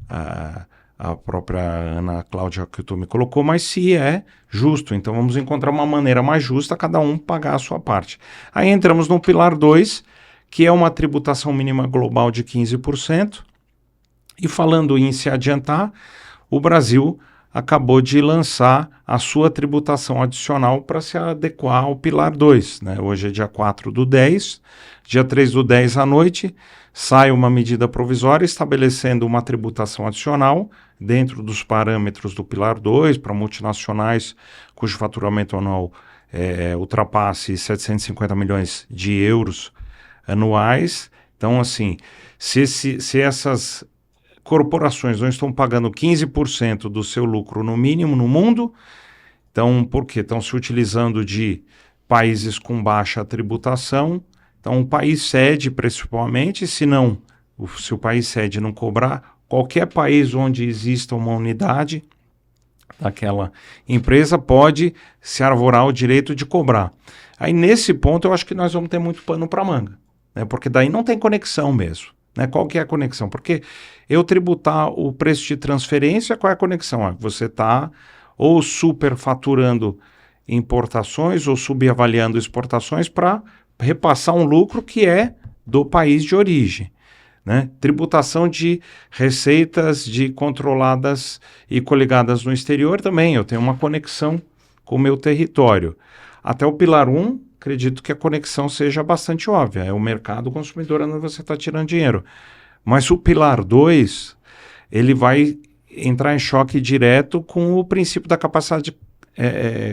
a própria Ana Cláudia Akiutumi colocou, mas se é justo. Então vamos encontrar uma maneira mais justa, cada um pagar a sua parte. Aí entramos no Pilar 2, que é uma tributação mínima global de 15%. E falando em se adiantar, o Brasil acabou de lançar a sua tributação adicional para se adequar ao Pilar 2. Né? Hoje é dia 4/10, dia 3/10 à noite, sai uma medida provisória estabelecendo uma tributação adicional dentro dos parâmetros do Pilar 2 para multinacionais cujo faturamento anual ultrapasse 750 milhões de euros anuais. Então, assim, se essas corporações não estão pagando 15% do seu lucro no mínimo no mundo, então por quê? Estão se utilizando de países com baixa tributação. Então o país cede principalmente, se o país cede não cobrar, qualquer país onde exista uma unidade daquela empresa pode se arvorar o direito de cobrar. Aí nesse ponto eu acho que nós vamos ter muito pano para manga, né? Porque daí não tem conexão mesmo. Né? Qual que é a conexão? Porque eu tributar o preço de transferência, qual é a conexão? Você está ou superfaturando importações ou subavaliando exportações para repassar um lucro que é do país de origem. Né? Tributação de receitas controladas e coligadas no exterior também. Eu tenho uma conexão com o meu território. Até o Pilar 1, acredito que a conexão seja bastante óbvia. É o mercado consumidor onde você está tirando dinheiro. Mas o Pilar 2, ele vai entrar em choque direto com o princípio da capacidade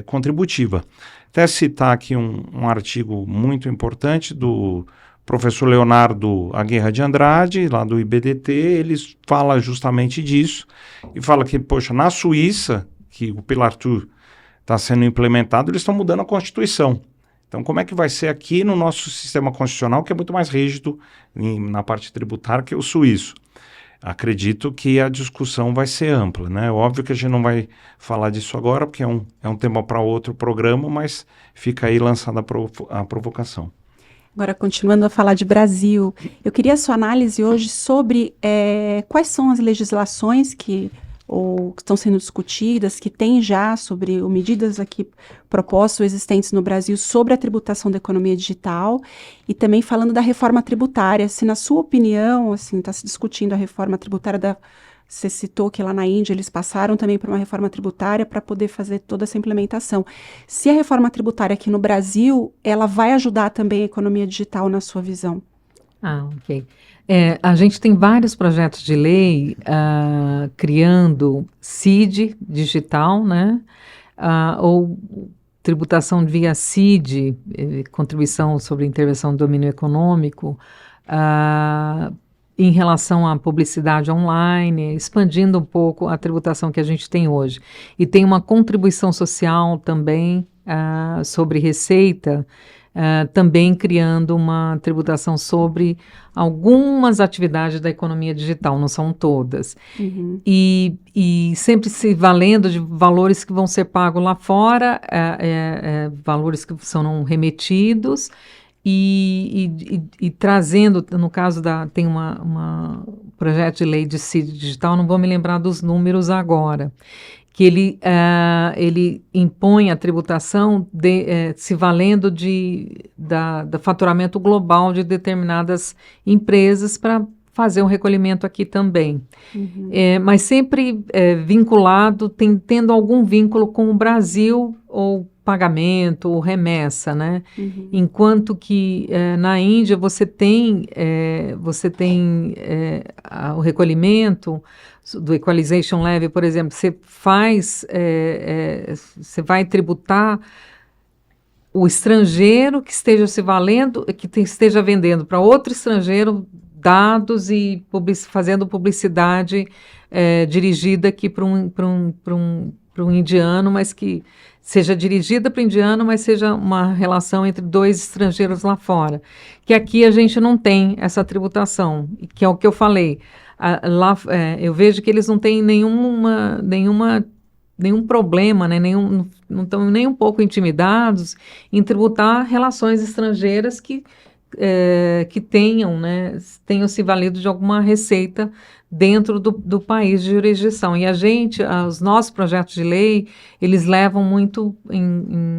contributiva. Até citar aqui um artigo muito importante do professor Leonardo Aguirre de Andrade, lá do IBDT, ele fala justamente disso e fala que, poxa, na Suíça, que o Pilar 2 está sendo implementado, eles estão mudando a Constituição. Então, como é que vai ser aqui no nosso sistema constitucional, que é muito mais rígido na parte tributária que o suíço? Acredito que a discussão vai ser ampla, né? Óbvio que a gente não vai falar disso agora, porque é um tema para outro programa, mas fica aí lançada a provocação. Agora, continuando a falar de Brasil, eu queria a sua análise hoje sobre quais são as legislações que estão sendo discutidas, que tem já sobre medidas aqui propostas ou existentes no Brasil sobre a tributação da economia digital, e também falando da reforma tributária, se na sua opinião, assim, está se discutindo a reforma tributária você citou que lá na Índia eles passaram também por uma reforma tributária para poder fazer toda essa implementação. Se a reforma tributária aqui no Brasil, ela vai ajudar também a economia digital na sua visão? Ok. A gente tem vários projetos de lei criando CID digital, né? Ou tributação via CID, contribuição sobre intervenção do domínio econômico, em relação à publicidade online, expandindo um pouco a tributação que a gente tem hoje. E tem uma contribuição social também sobre receita, também criando uma tributação sobre algumas atividades da economia digital, não são todas. Uhum. E sempre se valendo de valores que vão ser pagos lá fora, valores que são remetidos, e trazendo, no caso tem uma projeto de lei de CID digital, não vou me lembrar dos números agora, que ele impõe a tributação se valendo do faturamento global de determinadas empresas para fazer um recolhimento aqui também. Uhum. Mas sempre vinculado, tendo algum vínculo com o Brasil, ou pagamento, ou remessa, né? Uhum. Enquanto que na Índia você tem o recolhimento do equalization levy, por exemplo, você vai tributar o estrangeiro que esteja se valendo, esteja vendendo para outro estrangeiro dados e fazendo publicidade dirigida aqui para um indiano, mas que seja dirigida para o indiano, mas seja uma relação entre dois estrangeiros lá fora. Que aqui a gente não tem essa tributação, que é o que eu falei. Lá eu vejo que eles não têm nenhum problema, né, não estão nem um pouco intimidados em tributar relações estrangeiras que tenham se valido de alguma receita dentro do país de jurisdição. E os nossos projetos de lei, eles levam muito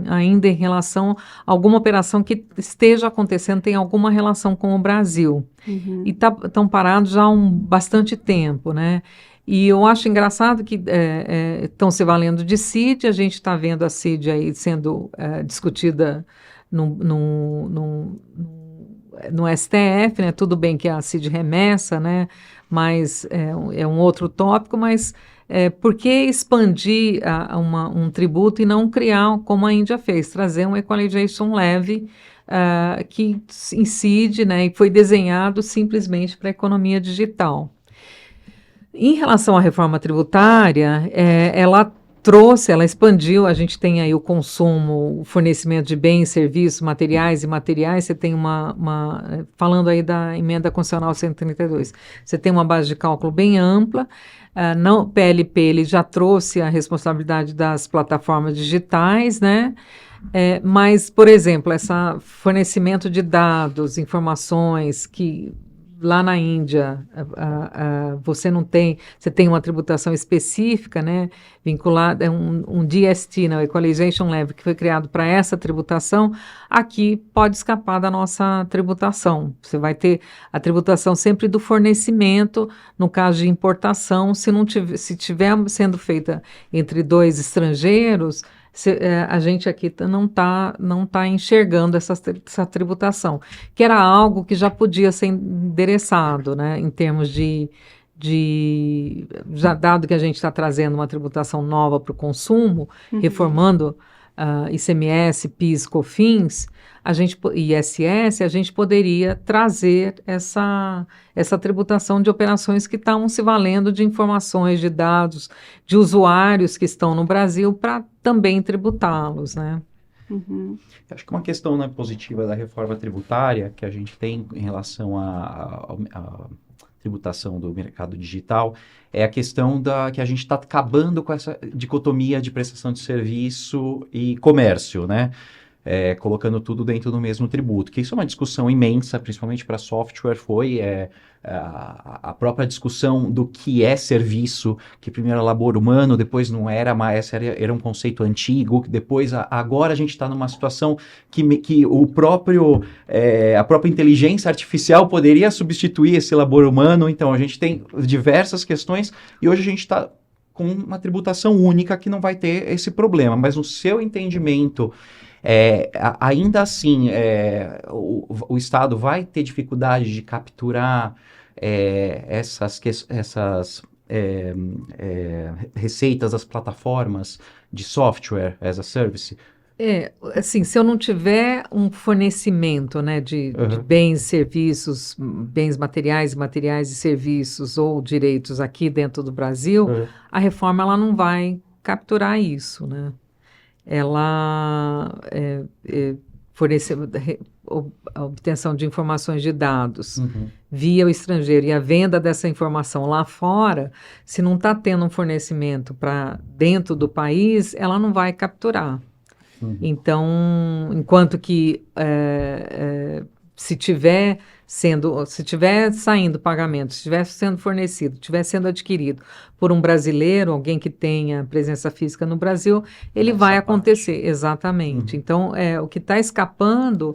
ainda em relação a alguma operação que esteja acontecendo, tem alguma relação com o Brasil. Uhum. E estão parados já há bastante tempo, né? E eu acho engraçado que estão se valendo de CID, a gente está vendo a CID aí sendo discutida no STF, né? Tudo bem que a CID remessa, né? Mas é um outro tópico, mas por que expandir um tributo e não criar, como a Índia fez, trazer um equalization levy que incide, né? E foi desenhado simplesmente para a economia digital. Em relação à reforma tributária, ela expandiu, a gente tem aí o consumo, o fornecimento de bens, serviços, materiais e imateriais, você tem falando aí da emenda constitucional 132, você tem uma base de cálculo bem ampla, o PLP ele já trouxe a responsabilidade das plataformas digitais, né? Mas, por exemplo, esse fornecimento de dados, informações que lá na Índia, você tem uma tributação específica, né, vinculada, um DST, né, o Equalization Levy, que foi criado para essa tributação, aqui pode escapar da nossa tributação. Você vai ter a tributação sempre do fornecimento, no caso de importação, se estiver sendo feita entre dois estrangeiros, a gente aqui não tá enxergando essa tributação, que era algo que já podia ser endereçado, né, em termos já dado que a gente está trazendo uma tributação nova para o consumo, reformando ICMS, PIS, COFINS, ISS, a gente poderia trazer essa tributação de operações que estavam se valendo de informações, de dados, de usuários que estão no Brasil para também tributá-los, né? Uhum. Eu acho que uma questão, né, positiva da reforma tributária que a gente tem em relação à tributação do mercado digital é a questão que a gente está acabando com essa dicotomia de prestação de serviço e comércio, né? Colocando tudo dentro do mesmo tributo, que isso é uma discussão imensa, principalmente para software, a própria discussão do que é serviço, que primeiro era labor humano, depois não era mais, era um conceito antigo, depois agora a gente está numa situação que a própria inteligência artificial poderia substituir esse labor humano, então a gente tem diversas questões e hoje a gente está com uma tributação única que não vai ter esse problema, mas no seu entendimento, ainda assim, o Estado vai ter dificuldade de capturar essas receitas das plataformas de software as a service? Assim, se eu não tiver um fornecimento, né, de bens, serviços, bens materiais e serviços ou direitos aqui dentro do Brasil, a reforma ela não vai capturar isso, né? Ela fornecer a obtenção de informações de dados via o estrangeiro e a venda dessa informação lá fora, se não está tendo um fornecimento para dentro do país, ela não vai capturar. Então, enquanto que se tiver saindo pagamento, se estiver sendo fornecido, estiver sendo adquirido por um brasileiro, alguém que tenha presença física no Brasil, ele vai acontecer, exatamente. Então, o que está escapando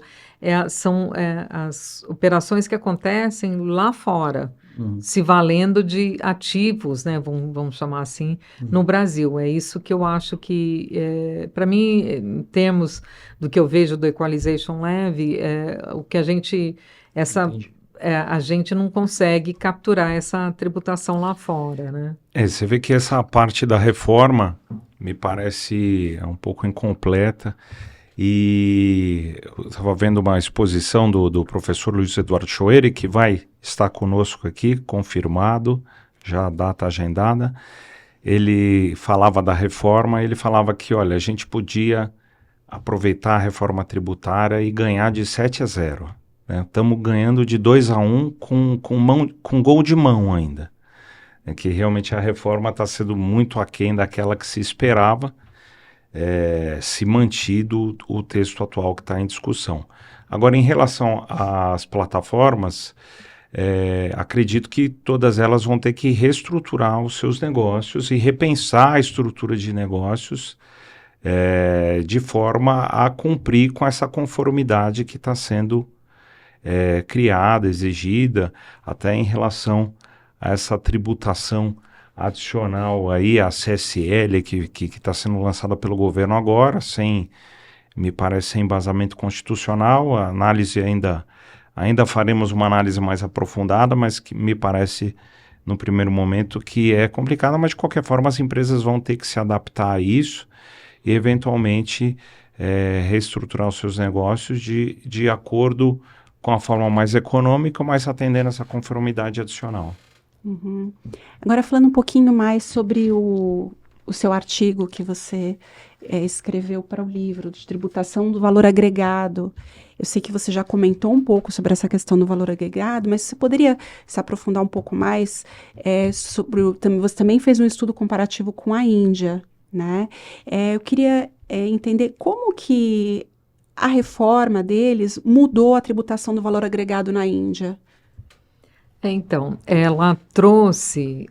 são as operações que acontecem lá fora, se valendo de ativos, né, vamos chamar assim, no Brasil. É isso que eu acho que, para mim, em termos do que eu vejo do Equalization Levy, o que a gente não consegue capturar essa tributação lá fora, né? Você vê que essa parte da reforma me parece um pouco incompleta e eu estava vendo uma exposição do professor Luiz Eduardo Schoeri, que vai estar conosco aqui, confirmado, já a data agendada. Ele falava da reforma, ele falava que, olha, a gente podia aproveitar a reforma tributária e ganhar de 7-0. Estamos ganhando de 2-1 com gol de mão ainda. Que realmente a reforma está sendo muito aquém daquela que se esperava, se mantido o texto atual que está em discussão. Agora, em relação às plataformas, acredito que todas elas vão ter que reestruturar os seus negócios e repensar a estrutura de negócios de forma a cumprir com essa conformidade que está sendo criada, exigida, até em relação a essa tributação adicional aí, a CSL, que está sendo lançada pelo governo agora, me parece, sem embasamento constitucional. A análise ainda faremos uma análise mais aprofundada, mas que me parece, no primeiro momento, que é complicada, mas de qualquer forma as empresas vão ter que se adaptar a isso e, eventualmente, reestruturar os seus negócios de acordo com a forma mais econômica, mas atendendo essa conformidade adicional. Agora, falando um pouquinho mais sobre o seu artigo que você escreveu para o livro de tributação do valor agregado. Eu sei que você já comentou um pouco sobre essa questão do valor agregado, mas você poderia se aprofundar um pouco mais sobre você também fez um estudo comparativo com a Índia, né? Eu queria entender como que a reforma deles mudou a tributação do valor agregado na Índia. Então, ela trouxe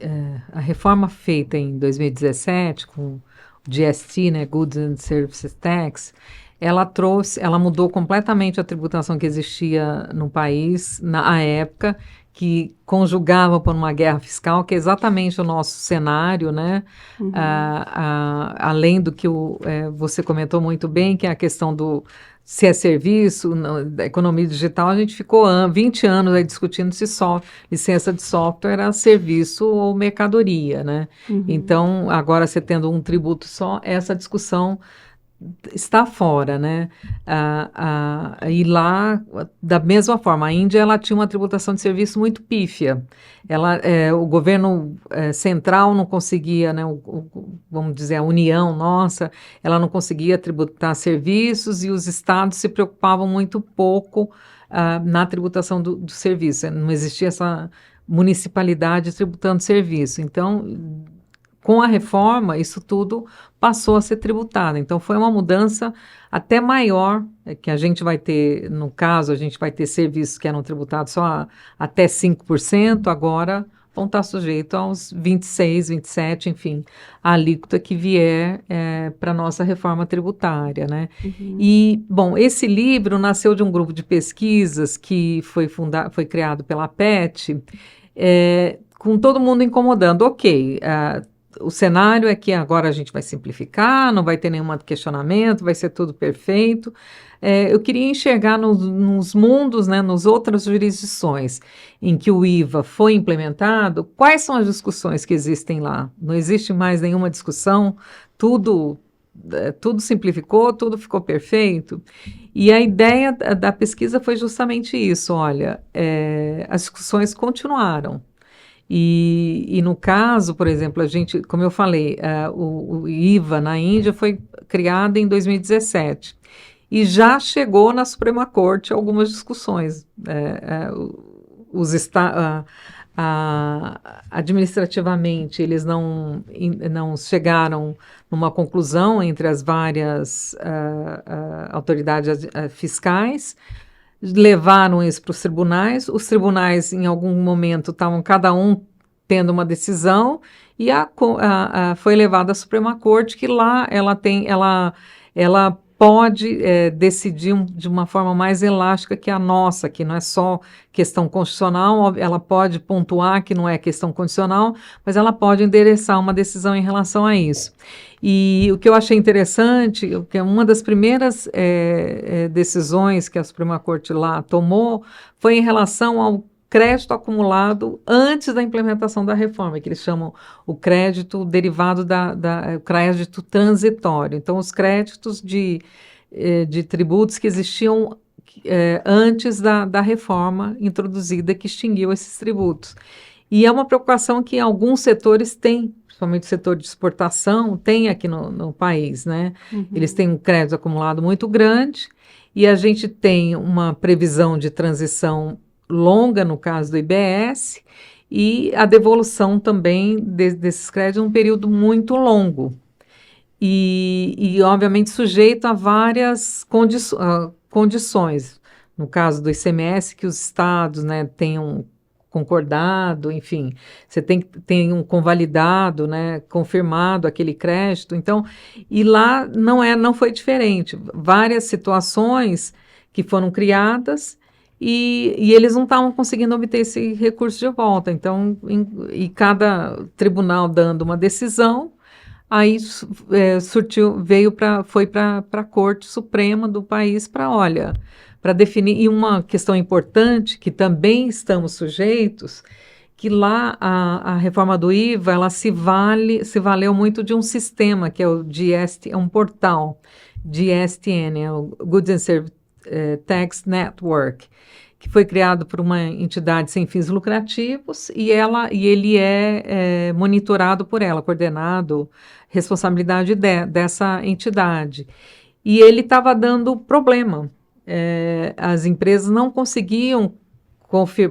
a reforma feita em 2017 com o GST, né, Goods and Services Tax. Ela mudou completamente a tributação que existia no país na época, que conjugava por uma guerra fiscal, que é exatamente o nosso cenário, né? Além do que você comentou muito bem, que é a questão do se é serviço, da economia digital, a gente ficou 20 anos aí discutindo se licença de software era serviço ou mercadoria, né? Então, agora você tendo um tributo só, essa discussão está fora, né? E lá, da mesma forma, a Índia ela tinha uma tributação de serviço muito pífia. O governo central não conseguia, né, vamos dizer, a União nossa, ela não conseguia tributar serviços e os estados se preocupavam muito pouco na tributação do serviço. Não existia essa municipalidade tributando serviço. Então, com a reforma, isso tudo passou a ser tributado. Então, foi uma mudança até maior, que a gente vai ter, no caso, a gente vai ter serviços que eram tributados só até 5%, agora vão estar sujeitos aos 26%, 27%, enfim, a alíquota que vier para a nossa reforma tributária, né? Uhum. E, bom, esse livro nasceu de um grupo de pesquisas que foi criado pela PET, com todo mundo incomodando. Ok, o cenário é que agora a gente vai simplificar, não vai ter nenhum questionamento, vai ser tudo perfeito. Eu queria enxergar nos mundos, né, nas outras jurisdições em que o IVA foi implementado, quais são as discussões que existem lá. Não existe mais nenhuma discussão, tudo simplificou, tudo ficou perfeito. E a ideia da pesquisa foi justamente isso, olha, as discussões continuaram. E no caso, por exemplo, a gente, como eu falei, o IVA na Índia foi criado em 2017 e já chegou na Suprema Corte algumas discussões. Administrativamente, eles não chegaram numa conclusão entre as várias autoridades fiscais, levaram isso para os tribunais em algum momento estavam cada um tendo uma decisão e foi levada à Suprema Corte, que lá ela pode decidir de uma forma mais elástica que a nossa, que não é só questão constitucional, ela pode pontuar que não é questão constitucional, mas ela pode endereçar uma decisão em relação a isso. E o que eu achei interessante, que é uma das primeiras decisões que a Suprema Corte lá tomou, foi em relação ao crédito acumulado antes da implementação da reforma, que eles chamam o crédito derivado o crédito transitório. Então, os créditos de tributos que existiam antes da reforma introduzida que extinguiu esses tributos. E é uma preocupação que alguns setores têm, principalmente o setor de exportação, tem aqui no país, né? Uhum. Eles têm um crédito acumulado muito grande e a gente tem uma previsão de transição longa, no caso do IBS, e a devolução também desses créditos num período muito longo. E obviamente, sujeito a várias condições. No caso do ICMS, que os estados, né, tenham concordado, enfim, você tem que ter um convalidado, né, confirmado aquele crédito. Então, e lá não foi diferente. Várias situações que foram criadas e eles não estavam conseguindo obter esse recurso de volta. Então, e cada tribunal dando uma decisão, aí foi para a Corte Suprema do país para definir. E uma questão importante, que também estamos sujeitos, que lá a reforma do IVA, ela se valeu muito de um sistema, que é o GST, é um portal, GSTN, é o Goods and Services Tax Network, que foi criado por uma entidade sem fins lucrativos e ele é monitorado por ela, coordenado, responsabilidade dessa entidade. E ele estava dando problema. As empresas não conseguiam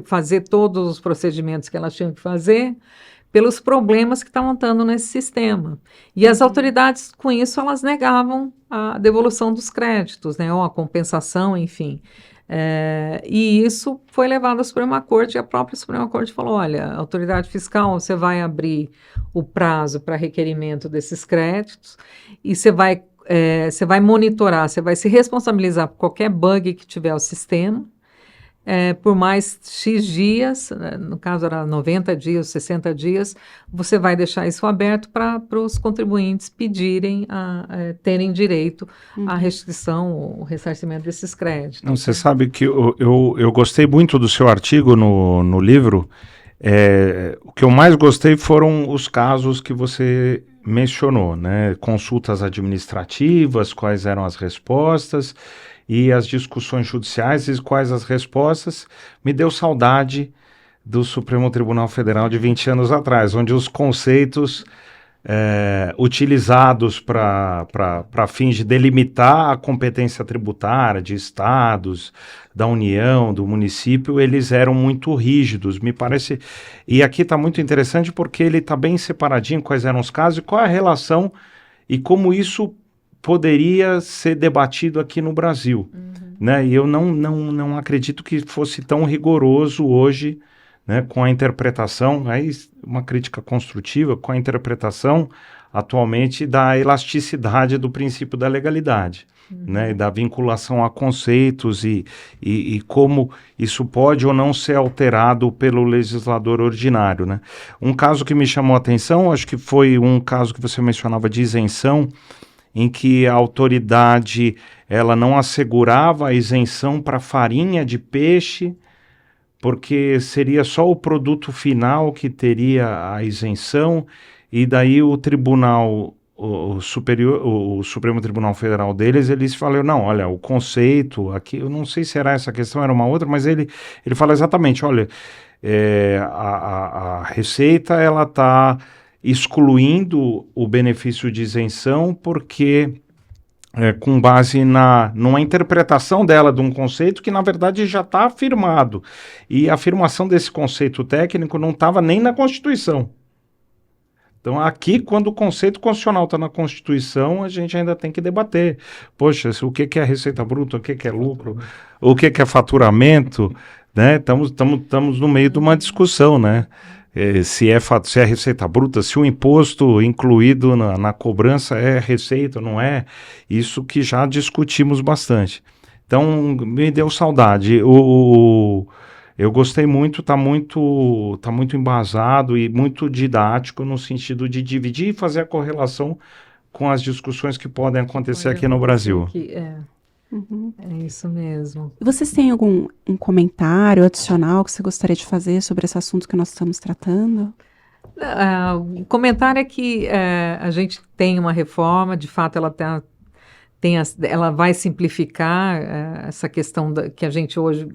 fazer todos os procedimentos que elas tinham que fazer pelos problemas que estavam estando nesse sistema. E as autoridades, com isso, elas negavam a devolução dos créditos, né, ou a compensação, enfim. E isso foi levado à Suprema Corte, e a própria Suprema Corte falou, olha, a autoridade fiscal, você vai abrir o prazo para requerimento desses créditos e você vai monitorar, você vai se responsabilizar por qualquer bug que tiver o sistema, por mais X dias, no caso era 90 dias, 60 dias, você vai deixar isso aberto para os contribuintes pedirem, terem direito à restrição, o ressarcimento desses créditos. Não, você sabe que eu gostei muito do seu artigo no livro. O que eu mais gostei foram os casos que você mencionou, né? Consultas administrativas, quais eram as respostas, e as discussões judiciais e quais as respostas, me deu saudade do Supremo Tribunal Federal de 20 anos atrás, onde os conceitos utilizados para fins de delimitar a competência tributária de estados, da União, do município, eles eram muito rígidos, me parece. E aqui está muito interessante porque ele está bem separadinho quais eram os casos e qual é a relação e como isso poderia ser debatido aqui no Brasil. Né? E eu não acredito que fosse tão rigoroso hoje, né, com a interpretação, aí uma crítica construtiva, com a interpretação atualmente da elasticidade do princípio da legalidade, né, e da vinculação a conceitos e como isso pode ou não ser alterado pelo legislador ordinário. Né. Um caso que me chamou a atenção, acho que foi um caso que você mencionava de isenção, em que a autoridade ela não assegurava a isenção para farinha de peixe, porque seria só o produto final que teria a isenção, e daí o tribunal, o Supremo Tribunal Federal deles, eles falaram, não, olha, o conceito aqui, eu não sei se era essa questão, era uma outra, mas ele fala exatamente, olha, a Receita, ela está excluindo o benefício de isenção porque... com base numa interpretação dela de um conceito que, na verdade, já está afirmado. E a afirmação desse conceito técnico não estava nem na Constituição. Então, aqui, quando o conceito constitucional está na Constituição, a gente ainda tem que debater. Poxa, o que é receita bruta, o que é lucro, o que é faturamento, né? Estamos no meio de uma discussão, né? Se é receita bruta, se o imposto incluído na cobrança é receita, não é, isso que já discutimos bastante. Então, me deu saudade. Eu gostei muito, está muito embasado e muito didático no sentido de dividir e fazer a correlação com as discussões que podem acontecer aqui no Brasil. É isso mesmo. Vocês têm algum comentário adicional que você gostaria de fazer sobre esse assunto que nós estamos tratando? O comentário é que a gente tem uma reforma, de fato ela vai simplificar essa questão que a gente hoje,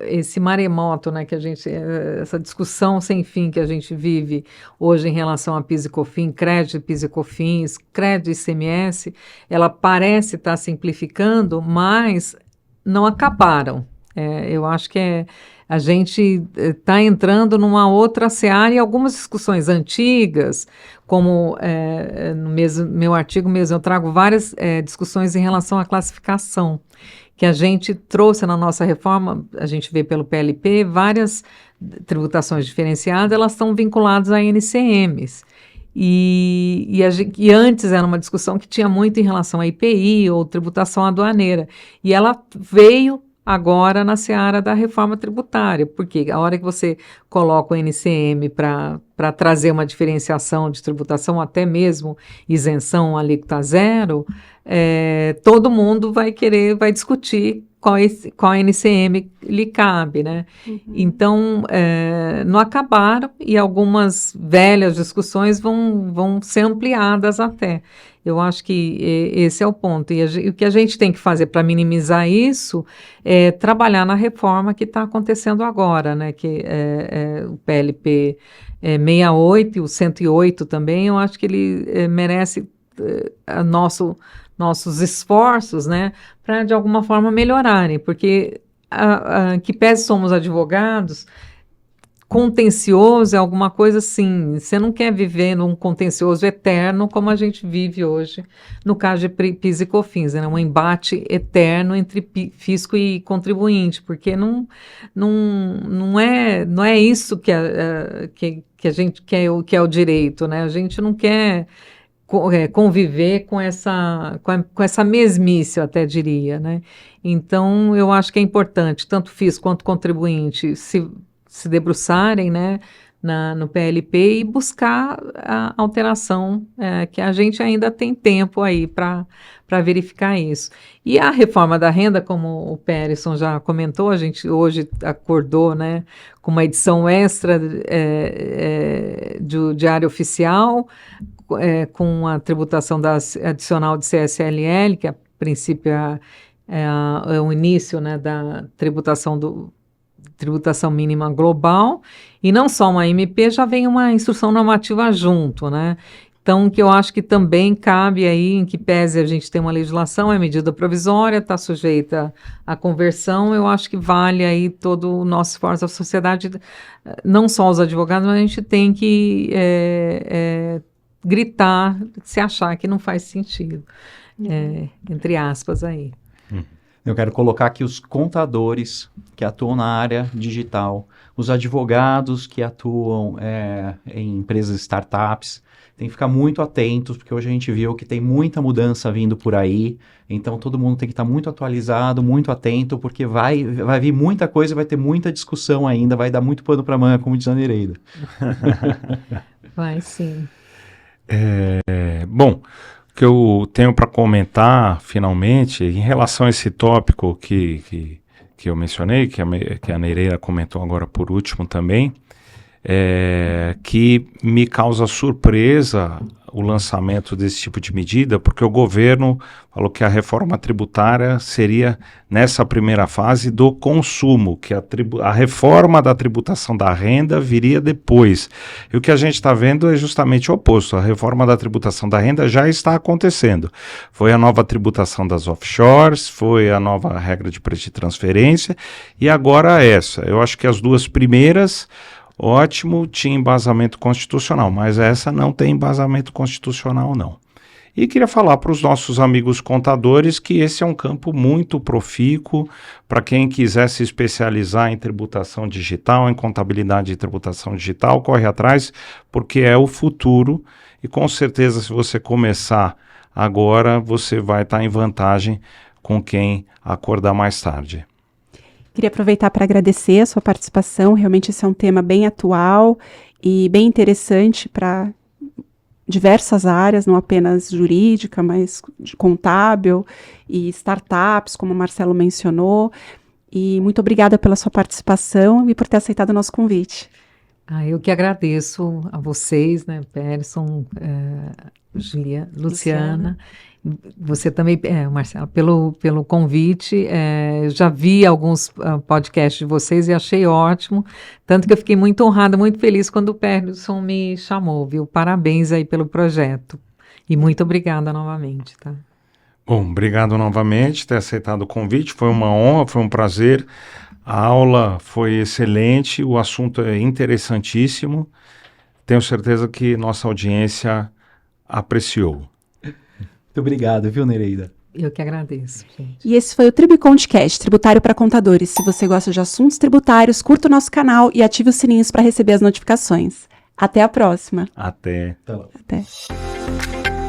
esse maremoto, né, que a gente, essa discussão sem fim que a gente vive hoje em relação a PIS e COFINS, crédito PIS e COFINS, crédito ICMS, ela parece estar simplificando, mas não acabaram. Eu acho que a gente está entrando numa outra seara e algumas discussões antigas, como no meu artigo mesmo, eu trago várias discussões em relação à classificação, que a gente trouxe na nossa reforma, a gente vê pelo PLP, várias tributações diferenciadas, elas estão vinculadas a NCMs. E antes era uma discussão que tinha muito em relação a IPI ou tributação aduaneira. E ela veio agora na seara da reforma tributária, porque a hora que você coloca o NCM para trazer uma diferenciação de tributação, até mesmo isenção alíquota zero, todo mundo vai discutir qual NCM lhe cabe, né? Uhum. Então, não acabaram e algumas velhas discussões vão ser ampliadas até. Eu acho que esse é o ponto. E o que a gente tem que fazer para minimizar isso é trabalhar na reforma que está acontecendo agora, né? Que o PLP 68 e o 108 também, eu acho que ele merece nossos esforços, né, para de alguma forma melhorarem, porque que pese somos advogados, contencioso é alguma coisa assim, você não quer viver num contencioso eterno como a gente vive hoje no caso de PIS e COFINS, né, um embate eterno entre fisco e contribuinte, porque não é isso que a gente quer, que é o direito, né, a gente não quer conviver com essa mesmice, eu até diria, né? Então, eu acho que é importante, tanto fisco quanto contribuinte, se debruçarem, né, no PLP e buscar a alteração, que a gente ainda tem tempo aí para verificar isso. E a reforma da renda, como o Perisson já comentou, a gente hoje acordou, né, com uma edição extra do Diário Oficial, com a tributação adicional de CSLL, que a princípio é o início, né, da tributação mínima global, e não só uma MP, já vem uma instrução normativa junto, né? Então, que eu acho que também cabe aí, em que pese a gente ter uma legislação, é medida provisória, está sujeita à conversão, eu acho que vale aí todo o nosso esforço, a sociedade, não só os advogados, mas a gente tem que gritar, se achar que não faz sentido, entre aspas aí. Eu quero colocar aqui os contadores que atuam na área digital, os advogados que atuam em empresas startups. Tem que ficar muito atentos, porque hoje a gente viu que tem muita mudança vindo por aí. Então, todo mundo tem que estar muito atualizado, muito atento, porque vai vir muita coisa, vai ter muita discussão ainda, vai dar muito pano para manga, como diz a Nereida. Vai, sim. Bom, o que eu tenho para comentar, finalmente, em relação a esse tópico que eu mencionei, que a Nereida comentou agora por último também, que me causa surpresa o lançamento desse tipo de medida, porque o governo falou que a reforma tributária seria nessa primeira fase do consumo, que a reforma da tributação da renda viria depois. E o que a gente está vendo é justamente o oposto. A reforma da tributação da renda já está acontecendo. Foi a nova tributação das offshores, foi a nova regra de preço de transferência, e agora essa. Eu acho que as duas primeiras, ótimo, tinha embasamento constitucional, mas essa não tem embasamento constitucional, não. E queria falar para os nossos amigos contadores que esse é um campo muito profícuo para quem quiser se especializar em tributação digital, em contabilidade de tributação digital, corre atrás, porque é o futuro e com certeza se você começar agora, você vai estar em vantagem com quem acordar mais tarde. Queria aproveitar para agradecer a sua participação. Realmente esse é um tema bem atual e bem interessante para diversas áreas, não apenas jurídica, mas contábil e startups, como o Marcelo mencionou. E muito obrigada pela sua participação e por ter aceitado o nosso convite. Eu que agradeço a vocês, né, Perisson, Luciana. Você também, Marcelo, pelo convite. Já vi alguns podcasts de vocês e achei ótimo. Tanto que eu fiquei muito honrada, muito feliz quando o Perisson me chamou, viu? Parabéns aí pelo projeto. E muito obrigada novamente, tá? Bom, obrigado novamente por ter aceitado o convite. Foi uma honra, foi um prazer. A aula foi excelente, o assunto é interessantíssimo. Tenho certeza que nossa audiência apreciou. Muito obrigado, viu, Nereida? Eu que agradeço, gente. E esse foi o TribuContCast, Tributário para Contadores. Se você gosta de assuntos tributários, curta o nosso canal e ative os sininhos para receber as notificações. Até a próxima. Até. Até.